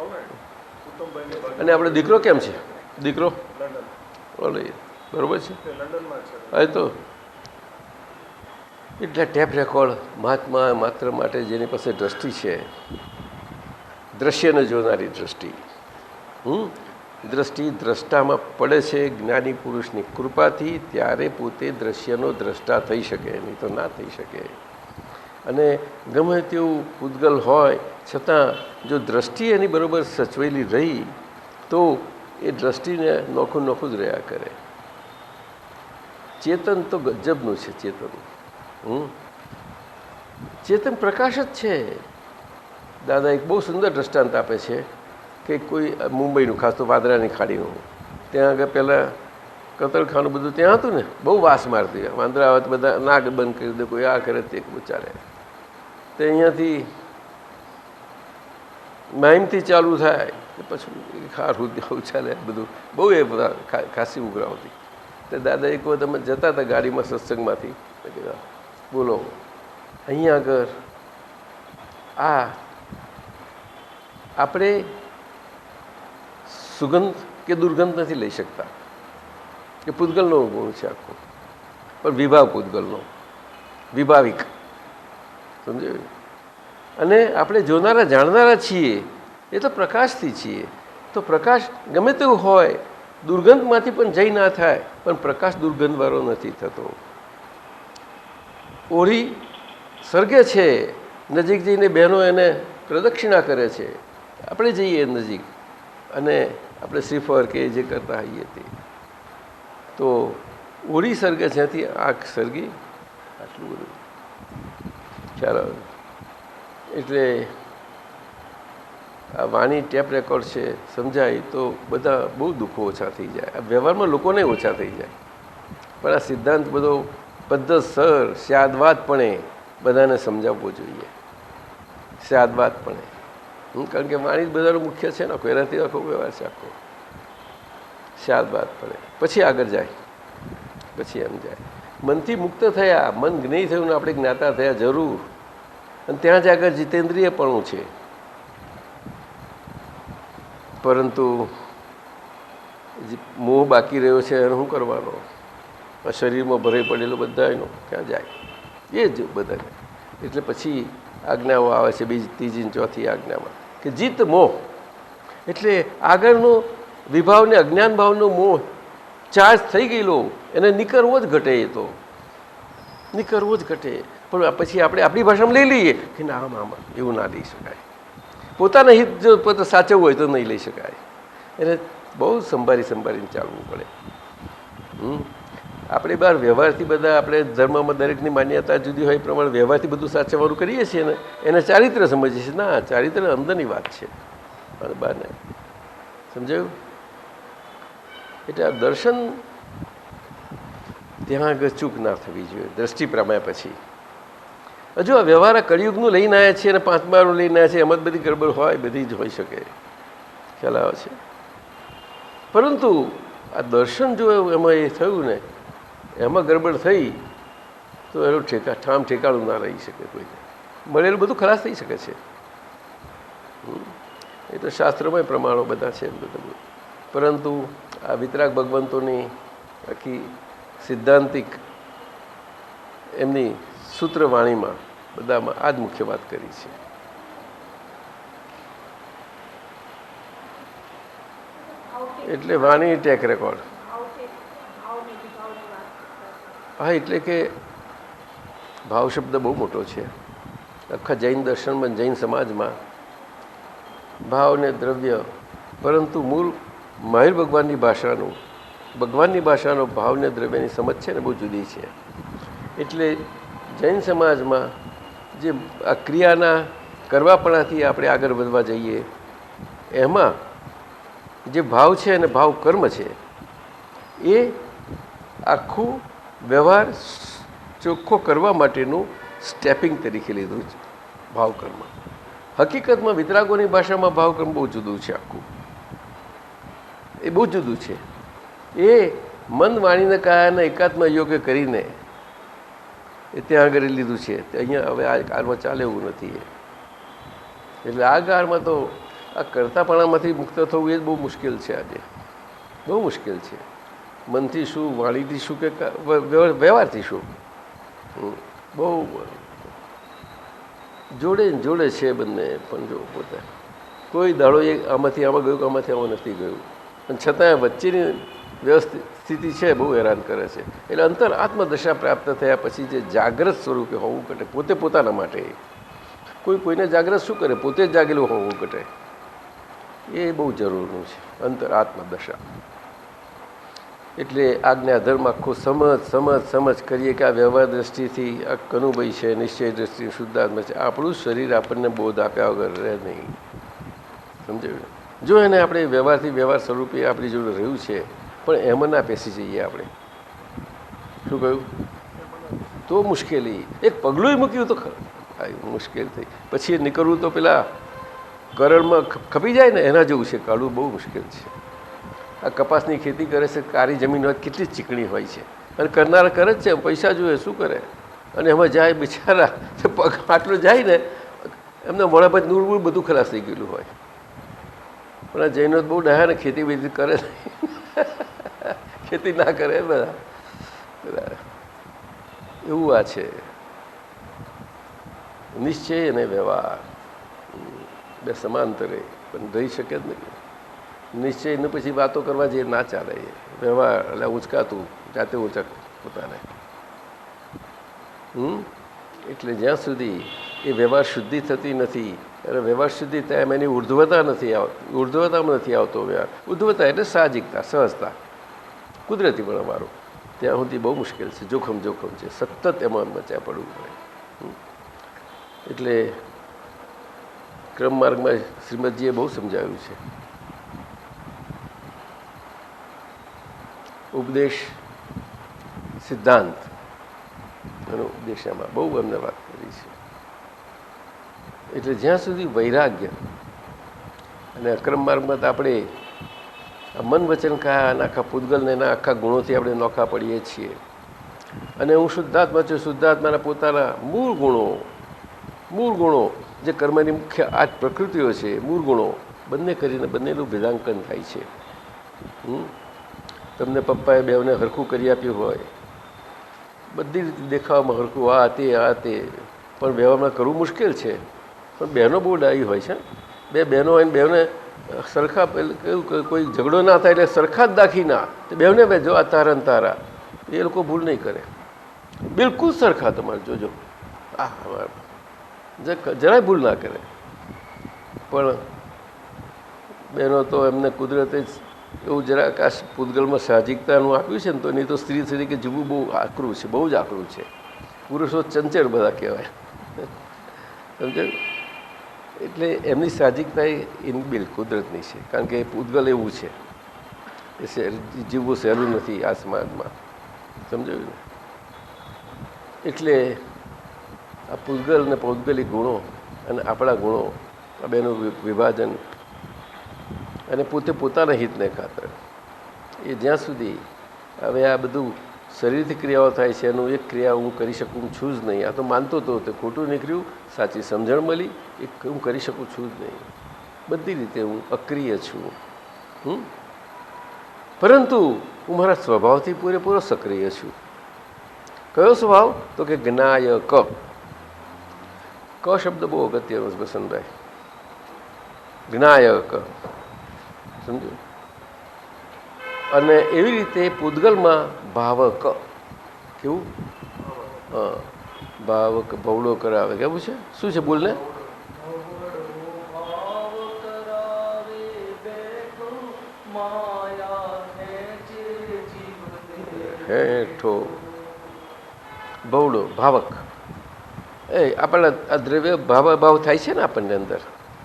અને આપણે દીકરો કેમ છે? દીકરો ઓલ રાઈટ, બરોબર છે. હવે તો એટલે ટેપ રેકોર્ડ મહાત્મા માત્ર માટે જેની પાસે દ્રષ્ટિ છે, દ્રશ્યને જોનારી દ્રષ્ટિ. દ્રષ્ટિ દ્રષ્ટામાં પડે છે જ્ઞાની પુરુષની કૃપાથી, ત્યારે પોતે દ્રશ્યનો દ્રષ્ટા થઈ શકે, નહીં તો ના થઈ શકે. અને ગમે તેવું પૂતગલ હોય છતાં જો દ્રષ્ટિ એની બરાબર સચવેલી રહી તો એ દ્રષ્ટિને નોખું નોખું જ રહ્યા કરે. ચેતન તો ગજબનું છે. ચેતન પ્રકાશ જ છે. દાદા એક બહુ સુંદર દ્રષ્ટાંત આપે છે કે કોઈ મુંબઈનું, ખાસ તો વાદરાની ખાડીનું, ત્યાં આગળ પહેલાં કતલખાનું બધું ત્યાં હતું ને, બહુ વાસ મારતી. વાંદરા આવે તો બધા નાક બંધ કરી દે, કોઈ આ કરે તે ચાલે. તે અહીંયાથી માહિમથી ચાલુ થાય પછી ખારું દેવું ચાલે બધું. બહુ એ બધા ખાસી ઉઘરાવતી. તો દાદા એક વખત અમે જતા હતા ગાડીમાં સત્સંગમાંથી, બોલો અહીંયા આગળ આપણે સુગંધ કે દુર્ગંધ નથી લઈ શકતા, કે પૂતગલનો ગુણ છે આખો, પણ વિભાવ પૂતગલનો, વિભાવિક. સમજાયું? અને આપણે જોનારા જાણનારા છીએ એ તો પ્રકાશથી છીએ. તો પ્રકાશ ગમે તેવું હોય, દુર્ગંધમાંથી પણ જઈ ના થાય, પણ પ્રકાશ દુર્ગંધવાળો નથી થતો. ઓળી સર્ગે છે, નજીક જઈને બહેનો એને પ્રદક્ષિણા કરે છે, આપણે જઈએ નજીક અને આપણે શ્રીફળ કે જે કરતા હોઈએ તે. તો ઓળી સર્ગે જ્યાંથી આંખ સર્ગી, આટલું બધું ખ્યાલ આવે. એટલે આ વાણી ટેપ રેકોર્ડ છે સમજાય તો બધા બહુ દુઃખો ઓછા થઈ જાય. આ વ્યવહારમાં લોકોને ઓછા થઈ જાય, પણ આ સિદ્ધાંત બધો પદ્ધતસર સ્યાદવાદપણે બધાને સમજાવવો જોઈએ. સ્યાદવાદપણે, કારણ કે વાણી બધાનો મુખ્ય છે ને, એનાથી આખો વ્યવહાર છે આખો. સ્યાદવાદપણે પછી આગળ જાય, પછી એમ જાય. મનથી મુક્ત થયા, મન જ્ઞેય થયું ને આપણે જ્ઞાતા થયા જરૂર, અને ત્યાં જ આગળ જીતેન્દ્રિયપણું છે. પરંતુ મોહ બાકી રહ્યો છે એને શું કરવાનો? આ શરીરમાં ભરાઈ પડેલો બધા એનો ક્યાં જાય? એ જ બધાને. એટલે પછી આજ્ઞાઓ આવે છે બીજી ત્રીજી ચોથી આજ્ઞામાં કે જીત મોહ. એટલે આગળનો વિભાવને અજ્ઞાન ભાવનો મોહ ચાર્જ થઈ ગયેલો એને નીકળવો જ ઘટે. એ તો નીકળવો જ ઘટે. પણ પછી આપણે આપણી ભાષામાં લઈ લઈએ કે ના આમાં એવું ના લઈ શકાય. પોતાના હિત જો પોતે સાચવવું હોય તો નહીં લઈ શકાય. એને બહુ સંભાળીને ચાલવું પડે. આપણે બહાર વ્યવહારથી બધા આપણે ધર્મમાં દરેકની માન્યતા જુદી હોય એ પ્રમાણે વ્યવહારથી બધું સાચવવાનું કરીએ છીએ ને, એને ચારિત્ર સમજીએ છીએ. ના, ચારિત્ર અંદરની વાત છે, બહારને. સમજાયું? એટલે આ દર્શન ત્યાં આગળ ચૂક ના થવી જોઈએ દ્રષ્ટિ પ્રમાણે. પછી હજુ આ વ્યવહાર કળિયુગનું લઈને આવ્યા છીએ અને 5માનું લઈને આવ્યા છે, એમાં જ બધી ગડબડ હોય, બધી જ હોઈ શકે, ખ્યાલ આવે છે. પરંતુ આ દર્શન જો એમાં એ થયું ને, એમાં ગડબડ થઈ તો એનું ઠામ ઠેકાણું ના રહી શકે કોઈને. મળેલું બધું ખલાસ થઈ શકે છે. એ તો શાસ્ત્રોમાં પ્રમાણો બધા છે બધું. પરંતુ આ વિતરાગ ભગવંતોની આખી સિદ્ધાંતિક એમની સૂત્રવાણીમાં બધામાં આ જ મુખ્ય વાત કરી છે. એટલે વાણી ટેક રેકોર્ડ. હા, એટલે કે ભાવ શબ્દ બહુ મોટો છે. આખા જૈન દર્શનમાં, જૈન સમાજમાં ભાવ ને દ્રવ્ય, પરંતુ મૂળ મહાવીર ભગવાનની ભાષાનો ભાવ ને દ્રવ્યની સમજ છે ને બહુ જુદી છે. એટલે જૈન સમાજમાં જે આ ક્રિયાના કરવાપણાથી આપણે આગળ વધવા જઈએ, એમાં જે ભાવ છે અને ભાવ કર્મ છે એ આખું વ્યવહાર ચોખ્ખો કરવા માટેનું સ્ટેપિંગ તરીકે લીધું છે ભાવ કર્મ. હકીકતમાં વિતરાગોની ભાષામાં ભાવ કર્મ બહુ જુદું છે. આખું એ બહુ જુદું છે. એ મન વાણીને કાયાને એકાત્મ યોગ્ય કરીને એ ત્યાં આગળ લીધું છે. અહીંયા હવે આ કાળમાં ચાલે એવું નથી. એટલે આ કાળમાં તો આ કરતાપણામાંથી મુક્ત થવું એ જ બહુ મુશ્કેલ છે. આજે બહુ મુશ્કેલ છે. મનથી શું, વાણીથી શું, કે વ્યવહારથી શું, બહુ જોડે છે બંને. પણ જો પોતે કોઈ દાડો એ આમાંથી આમાં ગયું કે આમાંથી આમાં નથી ગયું, અને છતાં વચ્ચેની વ્યવસ્થિત સ્થિતિ છે બહુ હેરાન કરે છે. એટલે અંતર આત્મદશા પ્રાપ્ત થયા પછી જે જાગ્રત સ્વરૂપે હોવું ઘટે, પોતે પોતાના માટે. કોઈને જાગ્રત શું કરે? પોતે જ જાગેલું હોવું ઘટે. એ બહુ જરૂરનું છે, અંતર આત્મદશા. એટલે આજ્ઞા ધર્મ આખો સમજ કરીએ કે આ વ્યવહાર દ્રષ્ટિથી આ કનુભાઈ છે, નિશ્ચય દ્રષ્ટિ શુદ્ધાત્મા છે. આપણું શરીર આપણને બોધ આપ્યા વગર રહે નહીં. સમજાયું? જો એને આપણે વ્યવહારથી વ્યવહાર સ્વરૂપે આપણી જોડે રહ્યું છે, પણ એમાં ના પેસી જઈએ આપણે. શું કહ્યું? તો મુશ્કેલી. એક પગલું મૂક્યું તો મુશ્કેલ થઈ. પછી એ નીકળવું તો પેલા કરણમાં ખપી જાય ને, એના જેવું છે. કાઢવું બહુ મુશ્કેલ છે. આ કપાસની ખેતી કરે છે, કાળી જમીન હોય, કેટલી ચીકણી હોય છે, અને કરનારા કરે જ છે. પૈસા જોઈએ શું કરે? અને એમાં જાય બિચારા, પગ આટલો જાય ને, એમના મોડા પર નૂર બધું ખલાસ થઈ ગયેલું હોય. પણ આ જૈનો બહુ ડાયા ને, ખેતી બેતી કરે ખેતી ના કરે બધા. એવું આ છે. નિશ્ચય અને વ્યવહાર બે સમાંતરે પણ રહી શકે જ નહીં. નિશ્ચયને પછી વાતો કરવા જઈએ ના ચાલે. વ્યવહાર એટલે ઉંચકાતું, જાતે ઊંચક પોતાને. એટલે જ્યાં સુધી એ વ્યવહાર શુદ્ધિ થતી નથી, અને વ્યવહાર શુદ્ધિ થાય એની ઉર્ધ્વતામાં નથી આવતો વ્યવહાર. ઉર્ધ્વતા એટલે સાહજિકતા, સહજતા, કુદરતી પણ ત્યાં સુધી બહુ મુશ્કેલ છે. જોખમ છે. સતત એમાં બચ્યા પડવું પડે. એટલે ક્રમ માર્ગમાં શ્રીમદજીએ બહુ સમજાવ્યું છે. ઉપદેશ સિદ્ધાંત એનો ઉપદેશ એમાં બહુ અમને વાત કરી છે. એટલે જ્યાં સુધી વૈરાગ્ય અને અક્રમ માર્ગમાં તો આપણે મન વચન કાયા અને આખા પૂતગલને એના આખા ગુણોથી આપણે નોખા પડીએ છીએ. અને હું શુદ્ધાત્મા છું, શુદ્ધાત્માના પોતાના મૂળ ગુણો જે કર્મની મુખ્ય આ પ્રકૃતિઓ છે, મૂળ ગુણો બંને કરીને બંનેનું ભેદાંકન થાય છે. તમને પપ્પાએ બેવને હરખું કરી આપ્યું હોય, બધી રીતે દેખાવામાં હરખું, આ તે પણ વ્યવહારમાં કરવું મુશ્કેલ છે. પણ બહેનો બહુ ડાઈ હોય છે. બે બહેનો હોય ને બેવને સરખા કેવું કોઈ ઝઘડો ના થાય એટલે સરખા જ દાખી ના બેવને બે જો આ તારા ને તારા એ લોકો ભૂલ નહીં કરે, બિલકુલ સરખા તમારે જોજો. જરાય ભૂલ ના કરે. પણ બહેનો તો એમને કુદરતે જ એવું જરાક આ પૂતગલમાં સાહજિકતાનું આપ્યું છે ને, તો નહીં તો સ્ત્રી તરીકે જીવવું બહુ આકરું છે, બહુ જ આકરું છે. પુરુષો ચંચળ બધા કહેવાય, સમજાયું? એટલે એમની સાહજિકતા ઇનબિલ્ટ કુદરતની છે, કારણ કે પૂતગલ એવું છે, એ જીવવું સહેલું નથી આ સમાજમાં, સમજાયું ને? એટલે આ પૂતગલ અને પૌદ્ગલિક ગુણો અને આપણા ગુણો આ બેનું વિભાજન અને પોતે પોતાના હિતને ખાતર એ જ્યાં સુધી હવે આ બધું શરીરથી ક્રિયાઓ થાય છે એનું એક ક્રિયા હું કરી શકું છું જ નહીં. આ તો માનતો હતો તે ખોટું નીકળ્યું, સાચી સમજણ મળી, એ હું કરી શકું છું જ નહીં. બધી રીતે હું અક્રિય છું. પરંતુ હું મારા સ્વભાવથી પૂરેપૂરો સક્રિય છું. કયો સ્વભાવ? તો કે જ્ઞાયક. ક શબ્દ બહુ અગત્યનો છે બસંતભાઈ. જ્ઞાયક, સમજો? અને એવી રીતે પૂતગલમાં ભાવક. કેવું? હા, ભાવક ભવડો કરાવે. કેવું છે? શું છે? બોલ ને. હેઠો ભવડો ભાવક. આપણા આ દ્રવ્ય ભાવ થાય છે ને આપણને અંદર,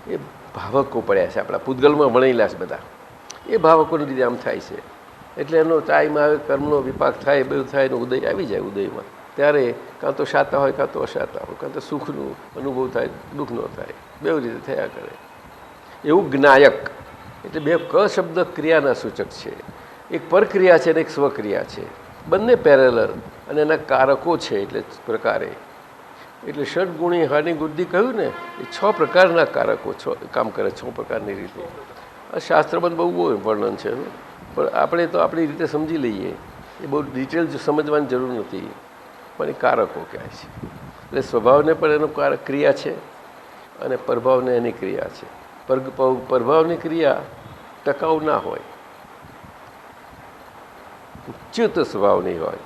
એ ભાવકો પડ્યા છે આપણા પૂતગલમાં ભણેલા છે બધા. એ ભાવકોને લીધે આમ થાય છે. એટલે એનો ટાઈમ આવે, કર્મનો વિપાક થાય, બધું થાય ને ઉદય આવી જાય. ઉદયમાં ત્યારે કાં તો શાતા હોય, કાં તો અશાતા હોય, કાં તો સુખનું અનુભવ થાય, દુઃખનો થાય, બેવ રીતે થયા કરે. એવું જ્ઞાયક. એટલે બે ક શબ્દ ક્રિયાના સૂચક છે. એક પરક્રિયા છે અને એક સ્વક્રિયા છે, બંને પેરેલલ. અને એના કારકો છે એટલે પ્રકારે. એટલે ષડગુણી હાની બુદ્ધિ કહ્યું ને, એ 6 પ્રકારના કારકો કામ કરે, 6 પ્રકારની રીતે. આ શાસ્ત્રમાં બહુ વર્ણન છે, પણ આપણે તો આપણી રીતે સમજી લઈએ, એ બહુ ડિટેલ સમજવાની જરૂર નથી. પણ એ કારકો કહે છે. એટલે સ્વભાવને પણ એનો ક્રિયા છે અને પ્રભાવને એની ક્રિયા છે. પ્રભાવની ક્રિયા ટકાઉ ના હોય, ચ્યુત સ્વભાવની હોય,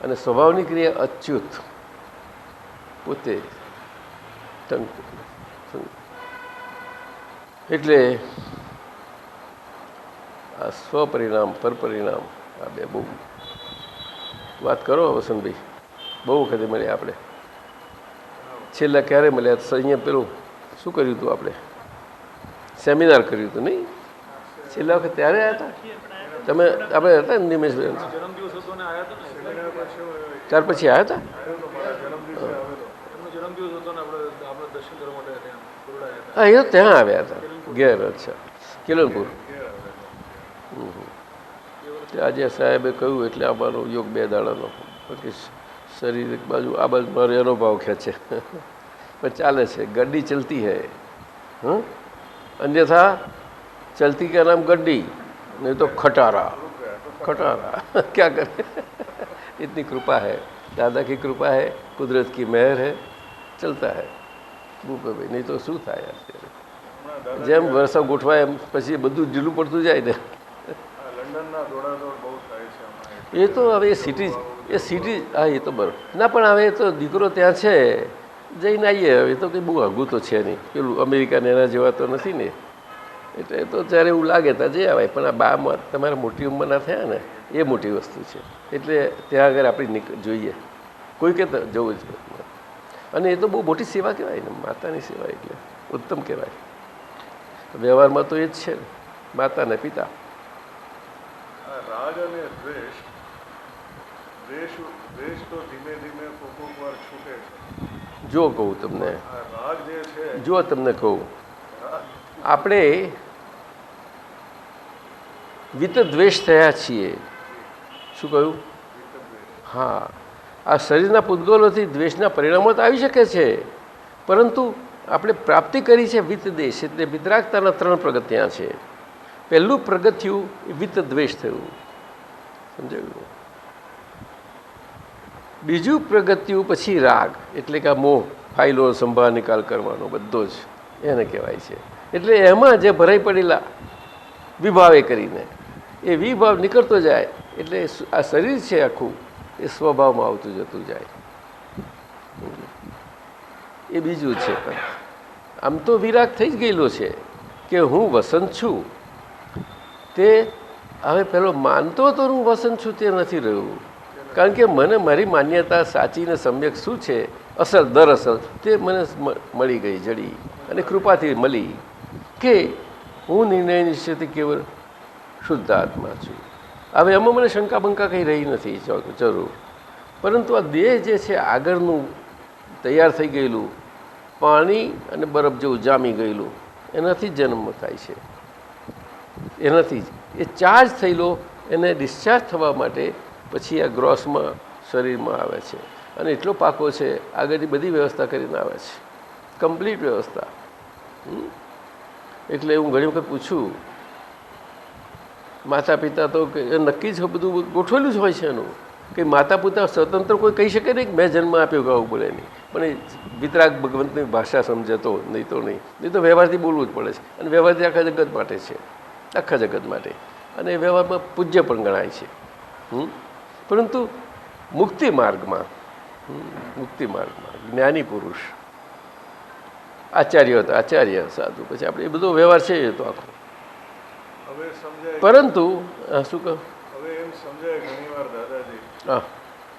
અને સ્વભાવની ક્રિયા અચ્યુત પોતે. એટલે આ સ્વપરિણામ પરપરિણામ આ બે બહુ વાત કરો વસંતભાઈ. બહુ વખતે મળ્યા આપણે. છેલ્લા ક્યારે મળ્યા? અહીંયા પેલું શું કર્યું હતું આપણે? સેમિનાર કર્યું હતું નહીં? છેલ્લા વખત ત્યારે આવ્યા હતા તમે? આપણે હતા ને નિમેશભાઈ? ત્યાર પછી આવ્યા હતા? હા, એ તો ત્યાં આવ્યા હતા ઘેર. અચ્છા, કેલનપુર. આજે સાહેબે કહ્યું એટલે આવવાનો યોગ 2 દાડાનો. બાકી શરીર એક બાજુ આ બાજુ મારો એનો ભાવ ખેંચે, પણ ચાલે છે. ગड्डी ચલતી હૈ. अन्यथा चलती का नाम गड्डी, नहीं तो खटारा. क्या करे? इतनी कृपा है, दादा की कृपा है, कुदरत की मेहर है, चलता है. ભૂપેભાઈ, નહીં તો શું થાય? અત્યારે જેમ વર્ષો ગોઠવાય એમ પછી બધું ઢીલું પડતું જાય ને. એ તો હવે એ સિટી હા, એ તો બરાબર ના. પણ હવે તો દીકરો ત્યાં છે, જઈને આવીએ. હવે તો કંઈ બહુ આઘું તો છે નહીં. પેલું અમેરિકાને એના જેવા તો નથી ને. એટલે તો જ્યારે એવું લાગે ત્યાં જઈ આવાય. પણ આ બામાં તમારા મોટી ઉંમરના થયા ને, એ મોટી વસ્તુ છે. એટલે ત્યાં આગળ આપણે જોઈએ કોઈ કે જવું જ. અને એ તો બહુ મોટી સેવા કહેવાય ને, માતાની સેવા. એટલે ઉત્તમ કહેવાય. વ્યવહારમાં તો એ જ છે, માતા ને પિતા. રાગ અને દ્વેષ દ્વેષ તો ધીમે ધીમે કોક વાર છૂટે છે. જો કહું તમને, રાગ જે છે, જો તમને કહું, આપણે વિતદ્વેષ થયા છીએ. શું કહ્યું? હા, આ શરીરના પૂતગલોથી દ્વેષના પરિણામો તો આવી શકે છે, પરંતુ આપણે પ્રાપ્તિ કરી છે વિતદ્વેષ, એટલે વિતરાગતાના 3 પગથિયાં છે. પહેલું પગથિયું વિતદ્વેષ થયું, સમજાયું? બીજું પગથિયું પછી રાગ, એટલે કે આ મોહ, ફાઇલો સંભાળ નિકાલ કરવાનો બધો જ એને કહેવાય છે. એટલે એમાં જે ભરાઈ પડેલા વિભાવે કરીને એ વિભાવ નીકળતો જાય, એટલે આ શરીર છે આખું એ સ્વભાવમાં આવતું જતું જાય. એ બીજું છે. પણ આમ તો વિરાગ થઈ જ ગયેલો છે કે હું વસંત છું. તે હવે પેલો માનતો તો હું વસંત છું તે નથી રહ્યું, કારણ કે મને મારી માન્યતા સાચી ને સમ્યક શું છે, અસલ દરઅસલ તે મને મળી ગઈ, જડી અને કૃપાથી મળી કે હું નિર્ણય નિશ્ચયથી કેવળ શુદ્ધ આત્મા છું. હવે એમાં મને શંકા બંકા કંઈ રહી નથી જરૂર. પરંતુ આ દેહ જે છે આગળનું તૈયાર થઈ ગયેલું, પાણી અને બરફ જેવું જામી ગયેલું, એનાથી જન્મ થાય છે. એનાથી એ ચાર્જ થયેલો એને ડિસ્ચાર્જ થવા માટે પછી આ ગ્રોસમાં શરીરમાં આવે છે, અને એટલો પાકો છે આગળની બધી વ્યવસ્થા કરીને આવે છે, કમ્પ્લીટ વ્યવસ્થા. એટલે હું ઘણી વખત પૂછું, માતા પિતા તો નક્કી જ બધું ગોઠવેલું જ હોય છે એનું, કે માતા પિતા સ્વતંત્ર કોઈ કહી શકે નહીં કે મેં જન્મ આપ્યો કે આવું બોલે નહીં. પણ એ વિતરાગ ભગવંતની ભાષા સમજે તો, નહીં તો નહીં. નહીં તો વ્યવહારથી બોલવું જ પડે છે, અને વ્યવહારથી આખા જગત માટે છે, આખા જગત માટે. અને એ વ્યવહારમાં પૂજ્ય પણ ગણાય છે. પરંતુ મુક્તિ માર્ગમાં જ્ઞાની પુરુષ આચાર્ય હતા, આચાર્ય સાધુ, પછી આપણે એ બધો વ્યવહાર છે એ તો આખો. પરંતુ શું કહું, હવે એમ સમજાય ઘણી વાર દાદાજી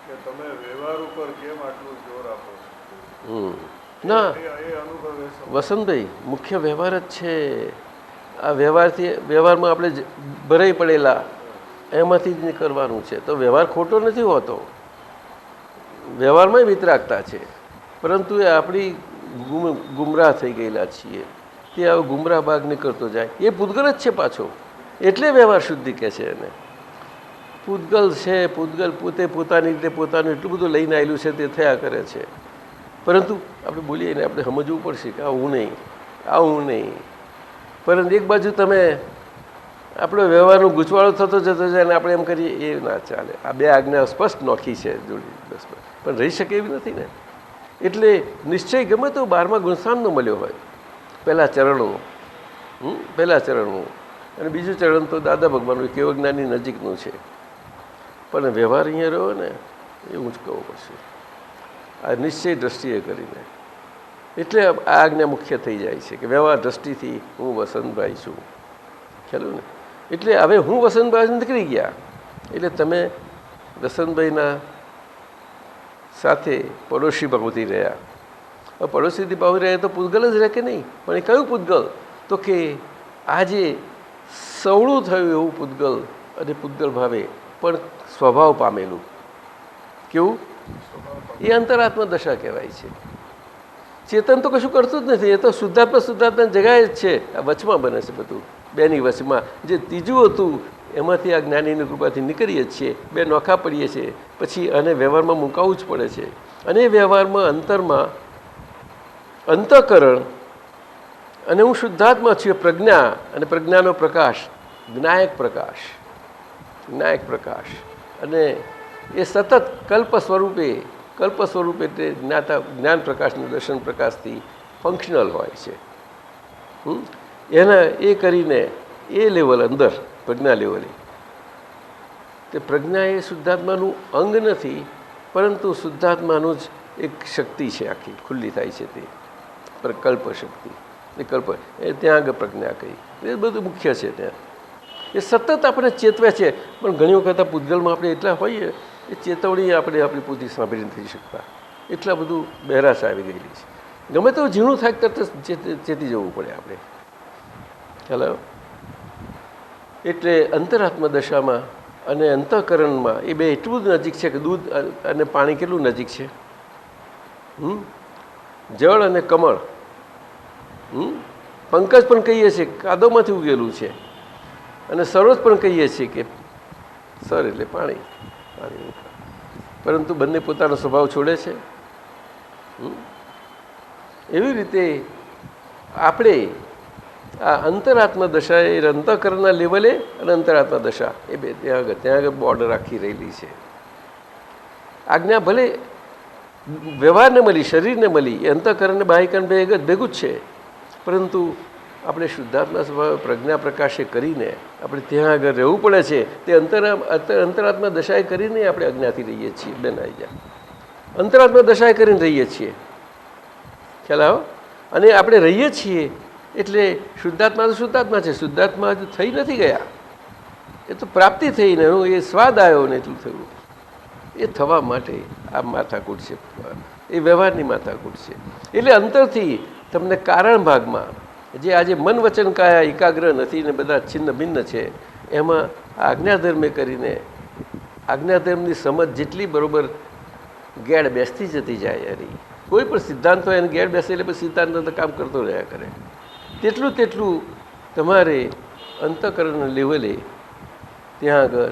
કે તમે વ્યવહાર ઉપર કેમ આટલું જોર આપો છો? ના એ અનુભવે વસંતભાઈ, મુખ્ય વ્યવહાર જ છે. આ વ્યવહારમાં આપણે ભરાઈ પડેલા એમાંથી જ નીકળવાનું છે. તો વ્યવહાર ખોટો નથી હોતો, વ્યવહારમાં વિતરાગતા છે, પરંતુ એ આપણી ગુમરાહ થઈ ગયેલા છીએ. તે આવો ગુમરાહ ભાગ નીકળતો જાય, એ પૂતગલ જ છે પાછો. એટલે વ્યવહાર શુદ્ધિ કહે છે એને. પૂતગલ છે, પૂતગલ પોતે પોતાની રીતે પોતાનું એટલું બધું લઈને આવેલું છે તે થયા કરે છે. પરંતુ આપણે બોલીએ ને આપણે સમજવું પડશે કે આવું નહીં, આવું નહીં. પરંતુ એક બાજુ તમે આપણો વ્યવહારનો ગૂંચવાળો થતો જતો જાય અને આપણે એમ કરીએ એ ના ચાલે. આ 2 આજ્ઞા સ્પષ્ટ નોખી છે જોડી, પણ રહી શકે એવી નથી ને. એટલે નિશ્ચય ગમે તો 12મા ગુણસ્થાનનો મળ્યો હોય, પહેલાં ચરણો, અને બીજું ચરણ તો દાદા ભગવાનનું કેવળ જ્ઞાની નજીકનું છે. પણ વ્યવહાર અહીંયા રહ્યો ને એવું જ કહવું પડશે, આ નિશ્ચય દ્રષ્ટિએ કરીને. એટલે આ આજ્ઞા મુખ્ય થઈ જાય છે કે વ્યવહાર દ્રષ્ટિથી હું વસંતભાઈ છું, ખ્યાલ ને. એટલે હવે હું વસંતભાઈ નીકળી ગયા, એટલે તમે વસંતભાઈના સાથે પડોશી ભાવથી રહ્યા. હવે પડોશીથી ભાવ રહ્યા તો પૂતગલ જ રહે કે નહીં? પણ એ કયું પૂતગલ? તો કે આજે સવળું થયું એવું પૂતગલ, અને પૂતગલ ભાવે પણ સ્વભાવ પામેલું. કેવું? એ અંતરાત્મા દશા કહેવાય છે. ચેતન તો કશું કરતું જ નથી, એ તો શુદ્ધાત્મા જગાએ જ છે. આ વચમાં બને છે બધું, 2ની વચમાં. જે ત્રીજું હતું એમાંથી આ જ્ઞાનીની કૃપાથી નીકળીએ જ છીએ, 2 નોખા પડીએ છીએ. પછી આને વ્યવહારમાં મુકાવવું જ પડે છે. અને એ વ્યવહારમાં અંતરમાં અંતઃકરણ, અને હું શુદ્ધાત્મા છું, પ્રજ્ઞા, અને પ્રજ્ઞાનો પ્રકાશ, જ્ઞાયક પ્રકાશ, અને એ સતત કલ્પ સ્વરૂપે એટલે જ્ઞાન પ્રકાશનું દર્શન પ્રકાશથી ફંક્શનલ હોય છે. એના એ કરીને એ લેવલ અંદર પ્રજ્ઞા લેવલે, તે પ્રજ્ઞા એ શુદ્ધાત્માનું અંગ નથી, પરંતુ શુદ્ધાત્માનું જ એક શક્તિ છે, આખી ખુલ્લી થાય છે તે કલ્પ શક્તિ. એ ત્યાં આગળ પ્રજ્ઞા કહી, એ બધું મુખ્ય છે ત્યાં. એ સતત આપણે ચેતવે છે. પણ ઘણી વખત આ પૂતગલમાં આપણે એટલા હોઈએ એ ચેતવણી આપણે આપણી પૂરતી સાંભળી નથી શકતા, એટલા બધું બહેરાશ આવી ગયેલી છે. ગમે તો ઝીણું થાય તરત ચેતી જવું પડે આપણે. ખ્યાલ આવ્યો? એટલે અંતરાત્મા દશામાં અને અંતઃકરણમાં એ બે એટલું જ નજીક છે કે દૂધ અને પાણી કેટલું નજીક છે. જળ અને કમળ, પંકજ પણ કહીએ છીએ કાદવમાંથી ઉગેલું છે, અને સરોજ પણ કહીએ છીએ કે સર એટલે પાણી. પાણી પરંતુ બંને પોતાનો સ્વભાવ છોડે છે. એવી રીતે આપણે આ અંતરાત્મા દશા એ અંતઃકરણના લેવલે અને અંતરાત્મા દશા એ બે ત્યાં આગળ બોર્ડર આખી રહેલી છે. આજ્ઞા ભલે વ્યવહારને મળી, શરીરને મળી, એ અંતઃકરણને બાહ્યકરણ ભેગું જ છે, પરંતુ આપણે શુદ્ધાત્મા સ્વભાવ પ્રજ્ઞા પ્રકાશે કરીને આપણે ત્યાં આગળ રહેવું પડે છે. તે અંતરાત્મા દશાએ કરીને આપણે અજ્ઞાથી રહીએ છીએ. બેન આવી જાય અંતરાત્મા દશાએ કરીને રહીએ છીએ. ખ્યાલ આવો? અને આપણે રહીએ છીએ એટલે શુદ્ધાત્મા તો શુદ્ધાત્મા છે. શુદ્ધાત્મા હજુ થઈ નથી ગયા, એ તો પ્રાપ્તિ થઈને એ સ્વાદ આવ્યો ને એટલું થયું. એ થવા માટે આ માથાકૂટ છે, એ વ્યવહારની માથાકૂટ છે. એટલે અંતરથી તમને કારણ ભાગમાં જે આજે મન વચન કાયા એકાગ્ર નથી ને બધા છિન્ન ભિન્ન છે, એમાં આજ્ઞાધર્મે કરીને આજ્ઞાધર્મની સમજ જેટલી બરોબર ગેડ બેસતી જતી જાય. એની કોઈ પણ સિદ્ધાંત હોય એને ગેડ બેસે એટલે પછી સિદ્ધાંત કામ કરતો રહ્યા કરે. તેટલું તમારે અંતઃકરણ લેવલે ત્યાં આગળ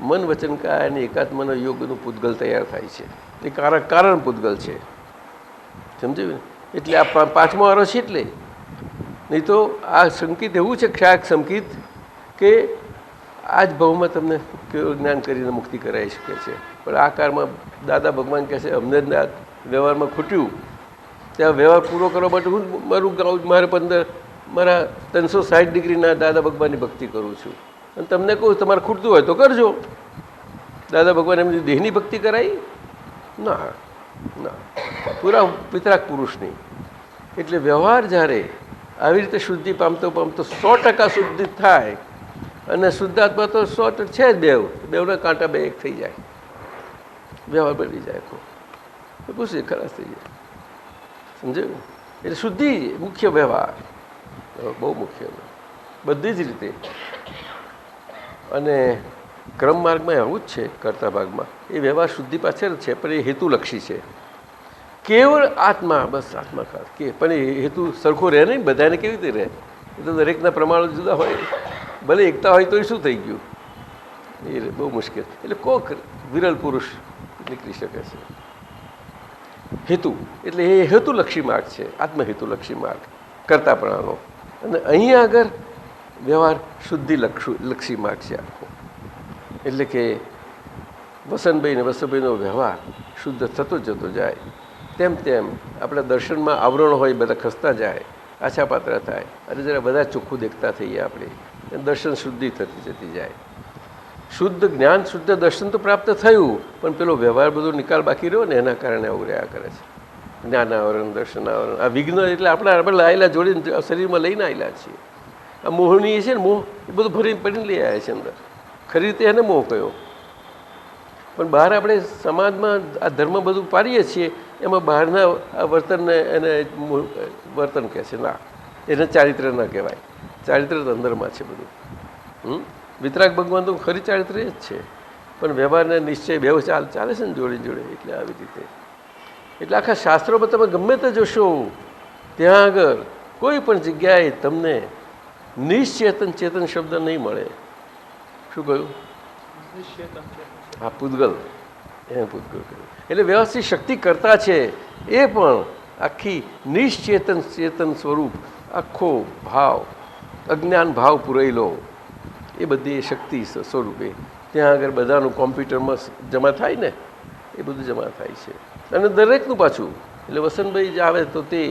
મન વચન કાયા અને એકાત્મનો યોગનું પૂતગલ તૈયાર થાય છે. એ કારણ પૂતગલ છે. સમજાયું ને? એટલે આ પાંચમો વારો છે. એટલે નહીં તો આ સંકેત એવું છે, ક્ષાક સંકેત, કે આ જ ભાવમાં તમને જ્ઞાન કરીને મુક્તિ કરાવી શકે છે. પણ આ કાળમાં દાદા ભગવાન કહે છે અમને જ વ્યવહારમાં ખૂટ્યું, ત્યાં વ્યવહાર પૂરો કરવા માટે હું મારે મારા 360 ડિગ્રીના દાદા ભગવાનની ભક્તિ કરું છું. અને તમને કહું તમારે ખૂટતું હોય તો કરજો. દાદા ભગવાન એમની દેહની ભક્તિ કરાવી? ના ના, પૂરા પિતરાક પુરુષની. એટલે વ્યવહાર જ્યારે આવી રીતે શુદ્ધિ પામતો 100% શુદ્ધિ થાય, અને શુદ્ધાત્મા તો 100% છે જ. બેવના કાંટા બે એક થઈ જાય, વ્યવહાર બની જાય, તો પૂછીએ ખલાસ થઈ જાય. સમજાયું? એટલે શુદ્ધિ મુખ્ય વ્યવહાર, બહુ મુખ્ય બધી જ રીતે. અને ક્રમ માર્ગમાં આવું જ છે. કરતા ભાગમાં એ વ્યવહાર શુદ્ધિ પાછળ છે, પણ એ હેતુલક્ષી છે. કેવળ આત્મા, બસ આત્મા ખાસ કે, પણ એ હેતુ સરખો રહે નહીં. બધાને કેવી રીતે રહે? એ તો દરેકના પ્રમાણો જુદા હોય. ભલે એકતા હોય તો શું થઈ ગયું? એ બહુ મુશ્કેલ. એટલે કોક વિરલ પુરુષ નીકળી શકે છે. હેતુ એટલે એ હેતુલક્ષી માર્ગ છે, આત્મહેતુલક્ષી માર્ગ કરતાપણાનો. અને અહીંયા આગળ વ્યવહાર શુદ્ધિ લક્ષી માર્ગ છે આખો. એટલે કે વસંતભાઈ ને વસંતભાઈનો વ્યવહાર શુદ્ધ થતો જતો જાય. તેમ તેમ આપણા દર્શનમાં આવરણ હોય બધા ખસતા જાય, આછા પાત્ર થાય, અને જરા બધા ચોખ્ખું દેખતા થઈએ આપણે. દર્શન શુદ્ધિ થતી જતી જાય. શુદ્ધ જ્ઞાન, શુદ્ધ દર્શન તો પ્રાપ્ત થયું, પણ પેલો વ્યવહાર બધો નિકાલ બાકી રહ્યો ને એના કારણે આવું રહ્યા કરે છે. જ્ઞાન આવરણ, દર્શન આવરણ, આ વિઘ્ન એટલે આપણે લાયેલા જોડીને શરીરમાં લઈને આવેલા છીએ. આ મોહની છે ને, મોહ એ બધું ભરીને પડીને લઈ આવ્યા છે અંદર. ખરી રીતે એને મોહ કયો. પણ બહાર આપણે સમાજમાં આ ધર્મ બધું પાડીએ છીએ, એમાં બહારના આ વર્તનને એને વર્તન કહે છે. ના, એને ચારિત્ર ન કહેવાય. ચારિત્ર તો અંદરમાં છે બધું. વિતરાગ ભગવાન તો ખરી ચારિત્ર જ છે, પણ વ્યવહારને નિશ્ચય બે ચાલે છે ને જોડે જોડે. એટલે આવી રીતે એટલે આખા શાસ્ત્રોમાં તમે ગમે તે જોશો, ત્યાં આગળ કોઈ પણ જગ્યાએ તમને નિશ્ચેતન ચેતન શબ્દ નહીં મળે. શું કહ્યું? હા, પૂતગલ. એને પૂતગલ કહ્યું. એટલે વ્યવસ્થિત શક્તિ કરતા છે એ પણ આખી નિશ્ચેતન ચેતન સ્વરૂપ, આખો ભાવ, અજ્ઞાન ભાવ પૂરેલો, એ બધી શક્તિ સ્વરૂપે ત્યાં આગળ બધાનું કોમ્પ્યુટરમાં જમા થાય ને, એ બધું જમા થાય છે. અને દરેકનું પાછું, એટલે વસંતભાઈ જે આવે તો તે,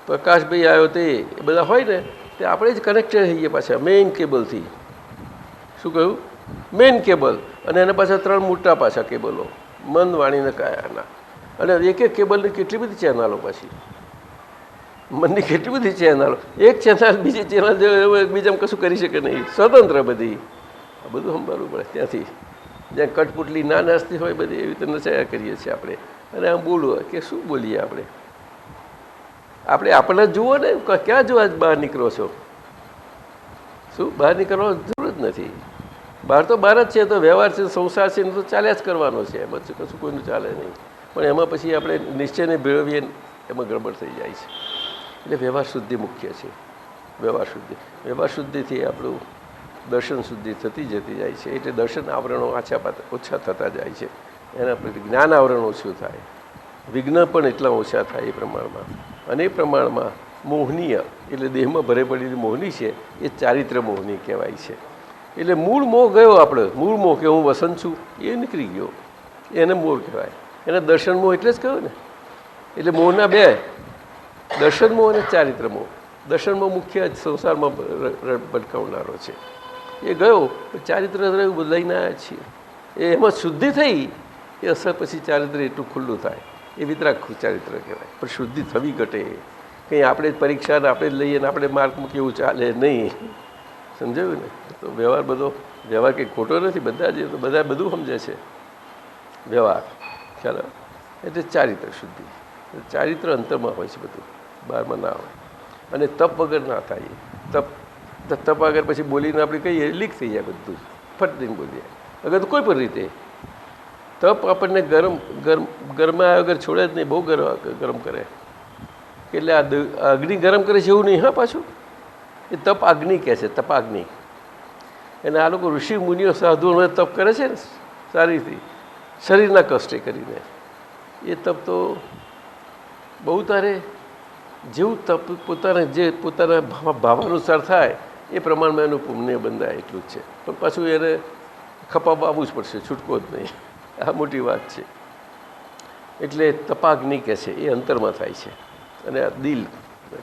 પ્રકાશભાઈ આવ્યો તે, એ બધા હોય ને, તે આપણે જ કનેક્ટેડ થઈએ પાછા મેઇન કેબલથી. શું કહ્યું? Main cable. અને એના પાછા 3 મોટા પાછા કેબલો, મન, વાણીને કાયાના. અને એક એક કેબલની કેટલી બધી ચેનલો, પાછી મનની કેટલી બધી ચેનલો. એક ચેનલ બીજી ચેનલ બીજામાં કશું કરી શકે નહીં, સ્વતંત્ર બધી. આ બધું સંભાળવું પડે ત્યાંથી. જ્યાં કટપુટલી ના નાસ્તી હોય બધી, એવી રીતે નચાયા કરીએ છીએ આપણે. અને આમ બોલવું કે શું બોલીએ આપણે? આપણે આપણને જુઓ ને, ક્યાં જોવા બહાર નીકળો છો? શું બહાર નીકળવાની જરૂર જ નથી. બહાર તો બહાર જ છે, તો વ્યવહાર છે, સંસાર છે, તો ચાલ્યા જ કરવાનો છે. એમાં કશું કોઈનું ચાલે નહીં. પણ એમાં પછી આપણે નિશ્ચયને ભેળવીએ, એમાં ગડબડ થઈ જાય છે. એટલે વ્યવહાર શુદ્ધિ મુખ્ય છે. વ્યવહાર શુદ્ધિથી આપણું દર્શન શુદ્ધિ થતી જતી જાય છે. એટલે દર્શન આવરણો ઓછા થતા જાય છે. એના પ્રતિ જ્ઞાન આવરણ ઓછું થાય, વિઘ્ન પણ એટલા ઓછા થાય એ પ્રમાણમાં. અને એ પ્રમાણમાં મોહનીય એટલે દેહમાં ભરે પડેલી મોહની છે, એ ચારિત્ર મોહની કહેવાય છે. એટલે મૂળ મોહ ગયો આપણે. મૂળ મોહ કે હું વસંત છું એ નીકળી ગયો, એને મોહ કહેવાય. એને દર્શન મોહ એટલે જ કહ્યું ને. એટલે મોહના બે, દર્શન મોહ અને ચારિત્ર મોહ. દર્શન મોહ મુખ્ય સંસારમાં ભટકાવનારો છે, એ ગયો. ચારિત્ર રહ્યું, બદલાઈને આવ્યા છીએ. એ એમાં શુદ્ધિ થઈ, એ અસર પછી ચારિત્ર એટલું ખુલ્લું થાય, એ વિતરાગ ચારિત્ર કહેવાય. પણ શુદ્ધિ થવી ઘટે. કંઈ આપણે જ પરીક્ષાને આપણે જ લઈએ ને આપણે માર્કમાં કેવું ચાલે નહીં. સમજાયું ને? તો વ્યવહાર કંઈ ખોટો નથી. બધા બધું સમજે છે વ્યવહાર. ખ્યાલ એટલે ચારિત્ર શુદ્ધિ. ચારિત્ર અંતરમાં હોય છે બધું, બહારમાં ના હોય. અને તપ વગર ના થાય. તપ આગળ પછી બોલીને આપણે કહીએ લીક થઈ જાય બધું, ફટ દઈને બોલીએ. અગર તો કોઈ પણ રીતે તપ આપણને ગરમા વગર છોડે જ નહીં. બહુ ગરમ કરે. એટલે આ અગ્નિ ગરમ કરે છે એવું નહીં. હા, પાછું એ તપ અગ્નિ કહે છે, તપાગ્નિ. અને આ લોકો ઋષિ મુનિઓ સાધુઓ તપ કરે છે ને સારીથી, શરીરના કષ્ટે કરીને. એ તપ તો બહુ તારે જેવું તપ પોતાના ભાવાનુસાર થાય એ પ્રમાણમાં એનું પુણ્ય બંધાય એટલું જ છે. પણ પાછું એને ખપાવવા આવવું જ પડશે, છૂટકો જ નહીં. આ મોટી વાત છે. એટલે તપાગ્નિ કહે છે, એ અંતરમાં થાય છે. અને આ દિલ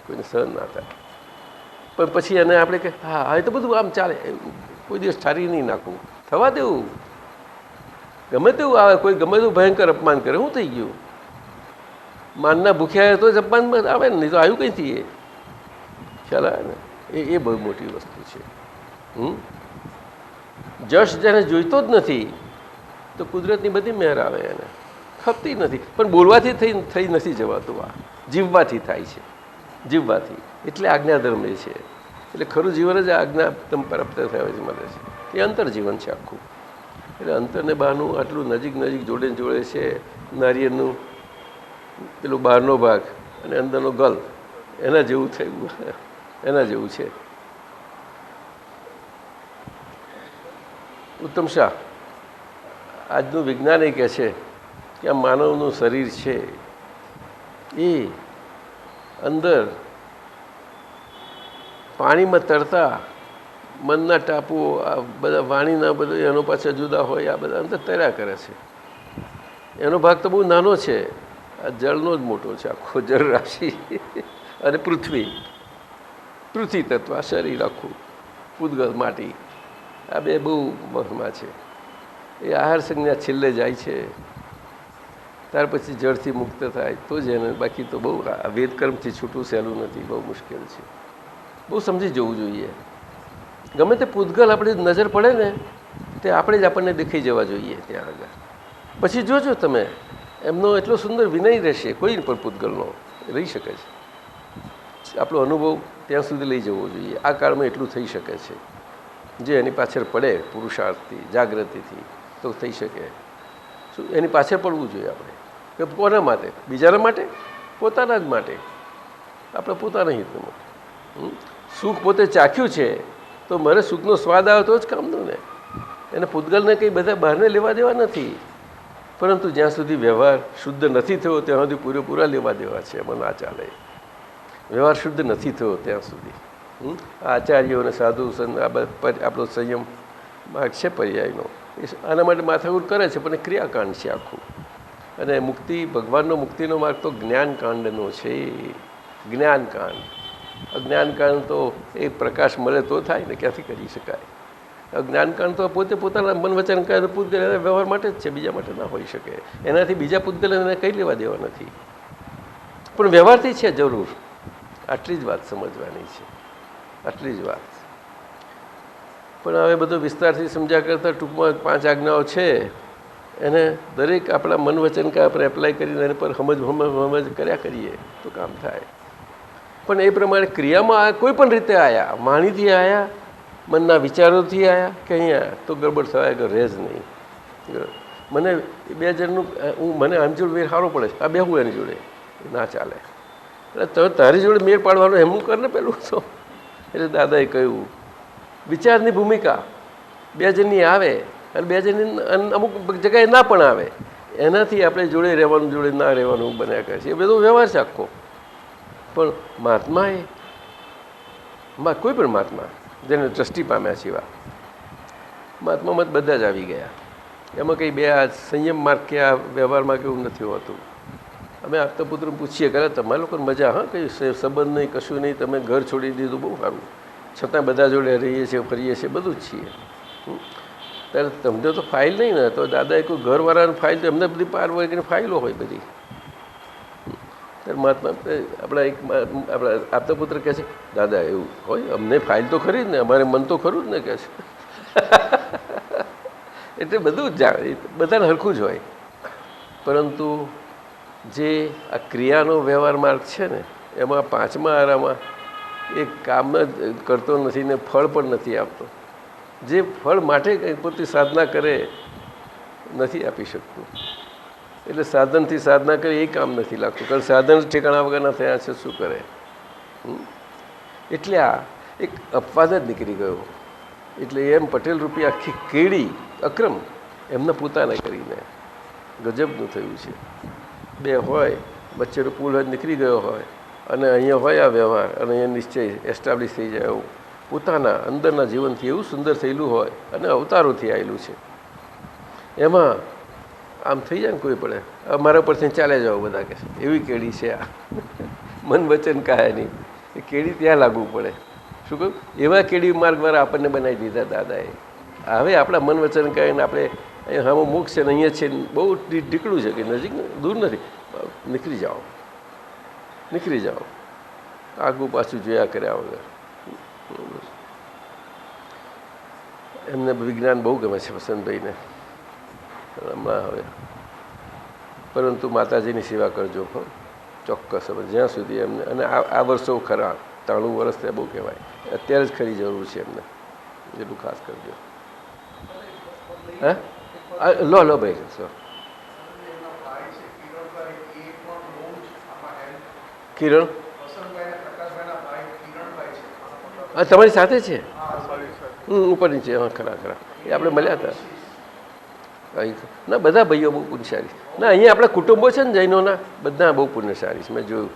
કોઈને સહન ના થાય. પણ પછી એને આપણે કે હા, એ તો બધું આમ ચાલે, કોઈ દિવસ ઠારી નહીં નાખવું, થવા દેવું. ગમે તેવું આવે, કોઈ ગમે તેવું ભયંકર અપમાન કરે, શું થઈ ગયું? માનના ભૂખ્યા તો જ અપમાન આવે ને, નહીં તો આવ્યું કંઈથી એ ખ્યાલ આવે ને. એ બહુ મોટી વસ્તુ છે. જશ જેને જોઈતો જ નથી, તો કુદરતની બધી મહેર આવે એને, ખપતી નથી. પણ બોલવાથી થઈ નથી જવાતું. આ જીવવાથી થાય છે, જીવવાથી. એટલે આજ્ઞાધર્મ એ છે. એટલે ખરું જીવન જ આજ્ઞા પ્રાપ્ત થયા છે, મળે છે. એ અંતર જીવન છે આખું. એટલે અંતરને બહારનું આટલું નજીક જોડે છે. નારિયેળનું પેલું બહારનો ભાગ અને અંદરનો ગલ, એના જેવું થયું, એના જેવું છે. ઉત્તમ શાહ આજનું વિજ્ઞાન એ કહે છે કે આ માનવનું શરીર છે એ અંદર પાણીમાં તરતા મનના ટાપુઓ, આ બધા વાણીના બધું એનો પાછા જુદા હોય, આ બધા અંદર તર્યા કરે છે. એનો ભાગ તો બહુ નાનો છે. આ જળનો જ મોટો છે આખો, જળ રાશિ. અને પૃથ્વી તત્વ, આ શરીર આખું, પૂતગલ માટી, આ બે બહુ મહત્વમાં છે. એ આહાર સંજ્ઞા છેલ્લે જાય છે, ત્યાર પછી જળથી મુક્ત થાય તો જ એને. બાકી તો બહુ આ વેદકર્મથી છૂટું સહેલું નથી, બહુ મુશ્કેલ છે. બહુ સમજી જવું જોઈએ. ગમે તે પૂતગલ આપણી નજર પડે ને તે આપણે જ આપણને દેખાઈ જવા જોઈએ ત્યાં આગળ. પછી જોજો તમે, એમનો એટલો સુંદર વિનય રહેશે, કોઈ પણ પૂતગલનો રહી શકે છે. આપણો અનુભવ ત્યાં સુધી લઈ જવો જોઈએ. આ કાળમાં એટલું થઈ શકે છે. જે એની પાછળ પડે પુરુષાર્થથી, જાગૃતિથી, તો થઈ શકે. શું એની પાછળ પડવું જોઈએ આપણે? કે કોના માટે? બીજાના માટે? પોતાના જ માટે. આપણે પોતાના હિતનો માટે. સુખ પોતે ચાખ્યું છે તો મારે સુખનો સ્વાદ આવે તો જ કામનું ને. એને પૂતગલને કંઈ બધા બહારને લેવા દેવા નથી. પરંતુ જ્યાં સુધી વ્યવહાર શુદ્ધ નથી થયો ત્યાં સુધી પૂરેપૂરા લેવા દેવા છે. એમાં ના ચાલે. વ્યવહાર શુદ્ધ નથી થયો ત્યાં સુધી આચાર્યો અને સાધુ સંત આપણો સંયમ માર્ગ છે પર્યાયનો, એ આના માટે માથાકૂટ કરે છે. પણ ક્રિયાકાંડ છે આખું. અને મુક્તિ, ભગવાનનો મુક્તિનો માર્ગ તો જ્ઞાનકાંડનો છે. જ્ઞાનકાંડ. અજ્ઞાનકાંડ તો એ પ્રકાશ મળે તો થાય ને, ક્યાંથી કરી શકાય? જ્ઞાનકાંડ તો પોતે પોતાના મન વચન કાંડ પૂતગલ એના વ્યવહાર માટે જ છે, બીજા માટે ના હોઈ શકે. એનાથી બીજા પૂતગલ એને કંઈ લેવા દેવા નથી. પણ વ્યવહારથી છે જરૂર. આટલી જ વાત સમજવાની છે, આટલી જ વાત. પણ હવે બધો વિસ્તારથી સમજ્યા કરતાં ટૂંકમાં 5 આજ્ઞાઓ છે, એને દરેક આપણા મન વચન કા આપણે એપ્લાય કરીને એના પર સમજ કર્યા કરીએ તો કામ થાય. પણ એ પ્રમાણે ક્રિયામાં કોઈ પણ રીતે આવ્યા, વાણીથી આવ્યા, મનના વિચારોથી આવ્યા કે અહીંયા તો ગડબડ થવાય કે રહે જ નહીં. મને બે જણનું મને આમ જોડે મેળ સારો પડે છે, આ બેહું એની જોડે ના ચાલે. એટલે તારી જોડે મેળ પાડવાનું એમનું કર ને પેલું તો. એટલે દાદાએ કહ્યું વિચારની ભૂમિકા બે જણની આવે અને બે જણની અમુક જગ્યાએ ના પણ આવે, એનાથી આપણે જોડે રહેવાનું જોડે ના રહેવાનું બન્યા કરે છે. એ બધો વ્યવહાર છે આખો. પણ મહાત્માએ કોઈ પણ મહાત્મા જેને દ્રષ્ટિ પામ્યા છે એવા મહાત્મામાં બધા જ આવી ગયા. એમાં કંઈ બે આ સંયમ માર્ગ કે આ વ્યવહારમાં કેવું નથી હોતું. અમે આપતા પુત્ર પૂછીએ કરે તમારા લોકોને મજા, હા કંઈ સંબંધ નહીં કશું નહીં, તમે ઘર છોડી દીધું બહુ સારું, છતાં બધા જોડે રહીએ છીએ ફરીએ છીએ બધું જ છીએ. ત્યારે તમને તો ફાઇલ નહીં ને, તો દાદાએ કોઈ ઘરવાળાની ફાઇલ તો એમને બધી પાર વગેરે ફાઇલો હોય બધી. ત્યારે મહાત્મા આપણા એક આપણા આપતા પુત્ર કહે છે દાદા એવું હોય, અમને ફાઇલ તો ખરી જ ને, અમારે મન તો ખરું જ ને કહે છે. એટલે બધું જ જાણે બધાને હરખું જ હોય. પરંતુ જે આ ક્રિયાનો વ્યવહાર માર્ગ છે ને એમાં પાંચમા આરામાં એ કામ જ કરતો નથી ને ફળ પણ નથી આપતો. જે ફળ માટે કંઈ પોતે સાધના કરે નથી આપી શકતું. એટલે સાધનથી સાધના કરે એ કામ નથી લાગતું, કારણ સાધન ઠેકાણા વગરના થયા છે, શું કરે. એટલે આ એક અપવાદ જ નીકળી ગયો. એટલે એમ પટેલ રૂપી આખી કેડી અક્રમ એમને પોતાને કરીને ગજબનું થયું છે. બે હોય વચ્ચેનો પુલ હોય નીકળી ગયો હોય અને અહીંયા હોય આ વ્યવહાર અને અહીંયા નિશ્ચય એસ્ટાબ્લિશ થઈ જાય એવું પોતાના અંદરના જીવનથી એવું સુંદર થયેલું હોય અને અવતારોથી આવેલું છે. એમાં આમ થઈ જાય ને કોઈ પડે અમારા પરથી ચાલે જાઓ બધા કે એવી કેડી છે આ મન વચન કાયાની. એ કેડી ત્યાં લાગવું પડે. શું કહ્યું? એવા કેડી માર્ગવાળા આપણને બનાવી દીધા દાદાએ. હવે આપણા મન વચન કાયાને આપણે અહીંયા હામાં મોક્ષ છે ને અહીંયા છે બહુ ઢીકડું છે કે નજીક દૂર નથી. નીકળી જાઓ, નીકળી જાઓ, આગું પાછું જોયા કર્યા વગર. એમને વિજ્ઞાન બહુ ગમે છે વસંતભાઈને હમણાં હવે. પરંતુ માતાજીની સેવા કરજો ચોક્કસ હવે જ્યાં સુધી એમને. અને આ વર્ષો ખરા 93 વર્ષ થયા બહુ કહેવાય. અત્યારે જ ખરી જરૂર છે એમને, એટલું ખાસ કરજો. હા લો ભાઈ સર. કિરણ હા તમારી સાથે છે ઉપર નીચે. હા ખરા ખરા એ આપણે મળ્યા હતા. ના બધા ભાઈઓ બહુ પુણ્યશાળી. ના અહીંયા આપણા કુટુંબો છે ને જૈનોના બધા બહુ પુણ્યશાળી છે. મેં જોયું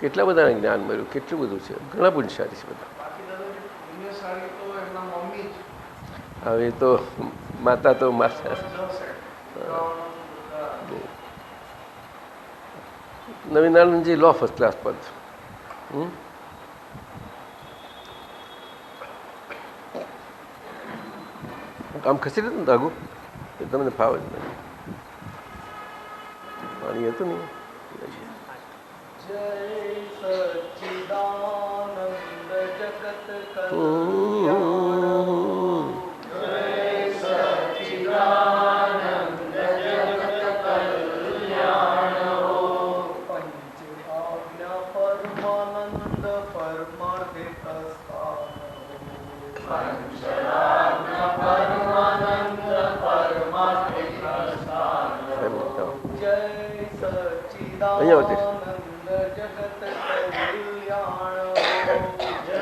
કેટલા બધાને જ્ઞાન મળ્યું, કેટલું બધું છે, ઘણા પુણ્યશાળી છે બધા. હવે તો માતા તો માતા નવીનાનંદજી લો ફર્સ્ટ ક્લાસ પદ. આમ ખસી રહ્યું ને આગું એ તમને ફાવે જ નહીં. પાણી હતું નહીં.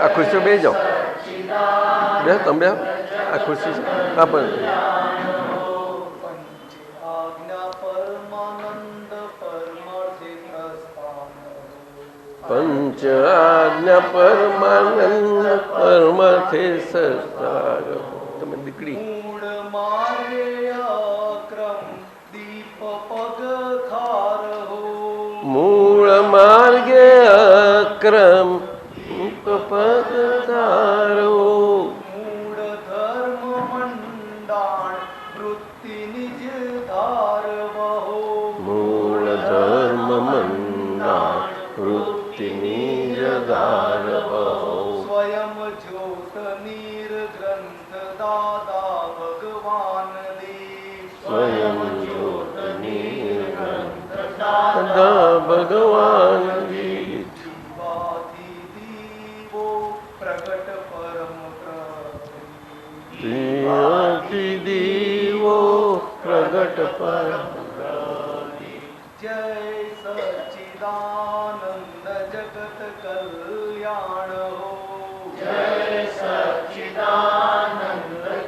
આ ખુરશીઓ બે જાઓ, બે તમે બે આ ખુરશી છે. હા પણ પંચ આજ્ઞા પરમાનંદ પરમાર્થે સસ્તાર. તમે દીકરી મૂળ માર્ગે અક્રમ પગધારો. મૂળ ધર્મ મંડાણ વૃત્તિ નિજ ધારવો. મૂળ ધર્મ મંડાણ વૃત્તિ નિજ ધારવો. સ્વયં જ્યોત નિર્ગ્રંથ દાદા ભગવાન દેવ. સ્વયં જ્યોત નિર્ગ્રંથ દાદા ભગવાન દેવ. सच्चिदानंद जगत कल्याण हो। जय सच्चिदानंद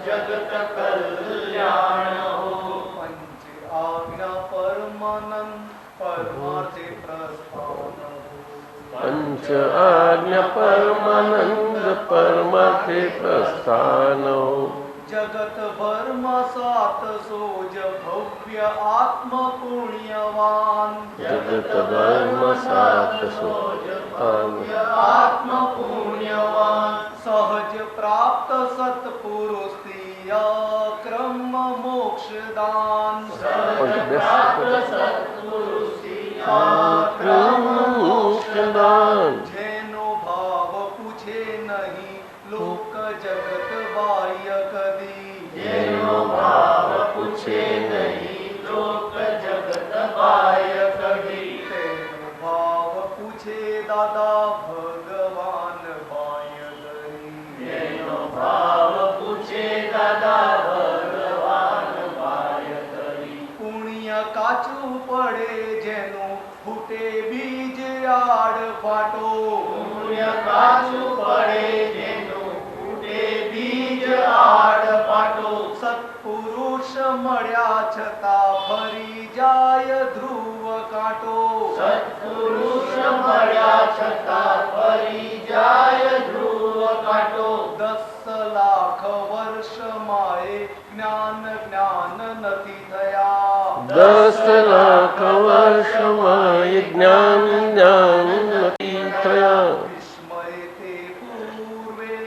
जगत कल्याण हो। पंच आज्ञा परमानंद परमार्थे प्रस्थान हो। पंच आज्ञा परमानंद परमार्थे प्रस्थान हो। जगत भरमा सात सोज भव्य आत्म पुण्यवान। जगत धर्म सात सोज आत्म पुण्यवान। सहज प्राप्त सत्पुरुष क्रम मोक्षदान। मोक्षदान। જેનો ભાવ પૂછે નહીં લોક જગત બાહ્ય કદી। જેનો ભાવ પૂછે નહીં લોક જગત બાહ્ય કદી। તેનો ભાવ પૂછે દાદા ભગવાન બાહ્ય કરી। જેનો ભાવ પૂછે દાદા ભગવાન બાહ્ય કરી। પુણ્ય કાચું પડે જેનું ફૂટે બીજ આડ ફાટો। પુણ્ય કાચું પડે જેનું ફૂટે બીજ આડ ફાટો। સત્પુરુષ મળ્યા છતાં ફરી જાય ધ્રુવ કાંટો। સત્પુરુષ મળ્યા છતાં ફરી જાય ધ્રુવ કાંટો। 10 લાખ વર્ષમાં એ જ્ઞાન જ્ઞાન નથી થયા। 10 લાખ વર્ષમાં એ જ્ઞાન જ્ઞાન નથી થયા। વિસ્મય તે પૂર્વે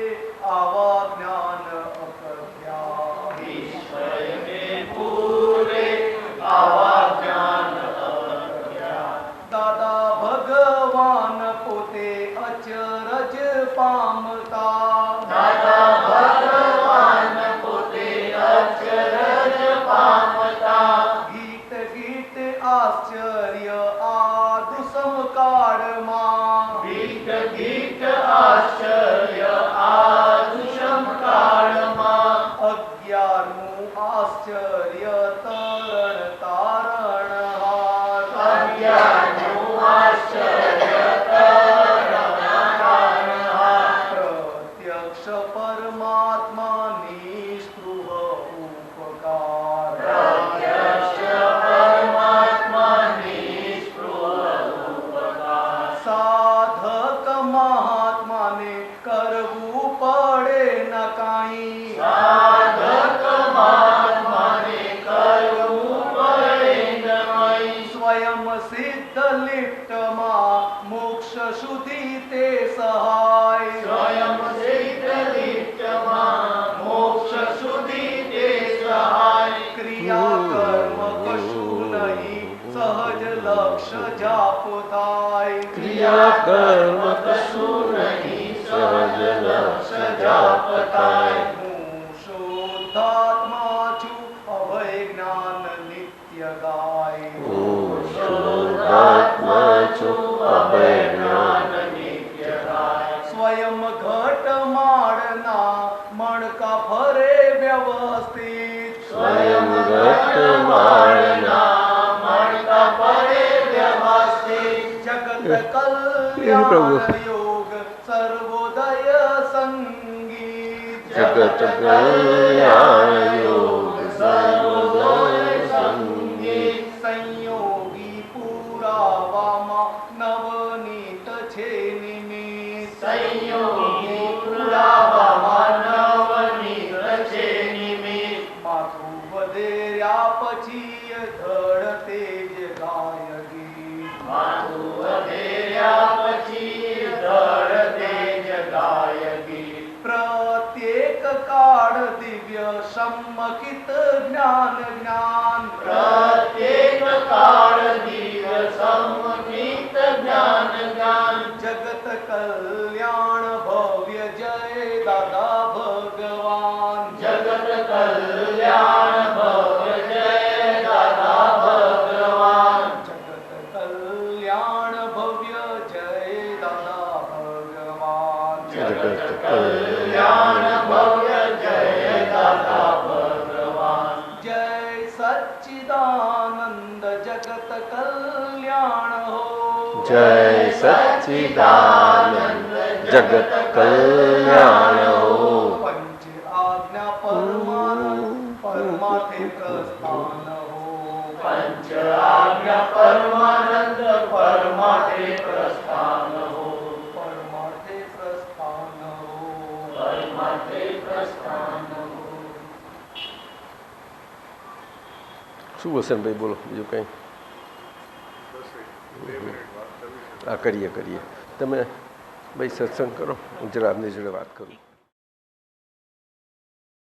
આવા જ્ઞાન અકથ્યા। વિસ્મયને પૂર્વે આવા જ્ઞાન અકથ્યા। દાદા ભગવાન પોતે અચરજ પામતા। દાદા ભગવાન પોતે અચરજ પામતા। ગીત ગીત આશ્ચર્ય આ દુસમ કાળમાં। ગીત ગીત આશ્ચર્ય આ દુષમ કાળમાં। 11મું આશ્ચર્ય તરણ તારણહાર। 11મું આશ્ચર્ય તરણહાર। પ્રત્યક્ષ પરમાત્માની સ્પૃહ ઉપકાર। પ્રત્યક્ષ પરમાત્માની સ્પૃહ ઉપકાર। સાધક મહાત્માને કરવું પડે ન કાંઈ। સાધક મહાત્માને કરવું પડે નહીં। સ્વયં સિદ્ધ લિપ્તમાં મોક્ષ સુધી તે સહાય। સ્વયં સિદ્ધ લિપ્તમાં મોક્ષ સુધી તે સહાય। ક્રિયા કર્મ કશું નહીં સહજ લક્ષ જાપ થાય। ક્રિયા કર્મ કશું નહીં સહજ લક્ષ જાપ થાય। હું શુદ્ધાત્મા છું અભય જ્ઞાન નિત્ય ગાય। હું શુદ્ધાત્મા છું અભય જ્ઞાન। નિત્ય ગાય। સ્વયં ઘટ માળના મણકા ફરે વ્યવસ્થિત। સ્વયં ઘટમાળના મણકા ફરે વ્યવસ્થિત। જગત કલ્યાણ યોગ સર્વોદય સંગીત। જગત કલ્યાણ યોગ સર્વોદય સંગીત। સંયોગી પુરાવામાં નવનીત છે નિમિત્ત। સંયોગી પુરાવામાં નવનીત છે નિમિત્ત। માથું વધેર્યા પછી ધડ તેજ ગાય ગીત। માથું વધેર્યા પછી ધડ તેજ ગાય ગીત। પ્રત્યેક કાળ દિવ્ય સંમખિત જ્ઞાન જ્ઞાન। પ્રત્યેક કાળ દિવ્ય સંમખિત જ્ઞાન જ્ઞાન। જગત કલ્યાણ ભવ્ય જય દાદા ભગવાન। જગત કલ્યાણ ભવ્ય જય દાદા ભગવાન। જગત કલ્યાણ ભવ્ય જય દાદા ભગવાન। જગત કલ્યાણ ભવ્ય જય દાદા ભગવાન। જય સચ્ચિદાનંદ જગત કલ્યાણ હો। જય સચ્ચિદાનંદ જગત કલ્યાણ હો પંચ આજ્ઞા પરમાર્થે પ્રસ્થાન હો પંચ આજ્ઞા પરમાનંદ પરમાર્થે પ્રસ્થાન હો પરમાર્થે પ્રસ્થાન હો પરમાર્થે પ્રસ્થાન હો શું વસંતભાઈ બોલો બીજું કંઈ આ કરીએ તમે ભાઈ સત્સંગ કરો હું જરા આપની જોડે વાત કરું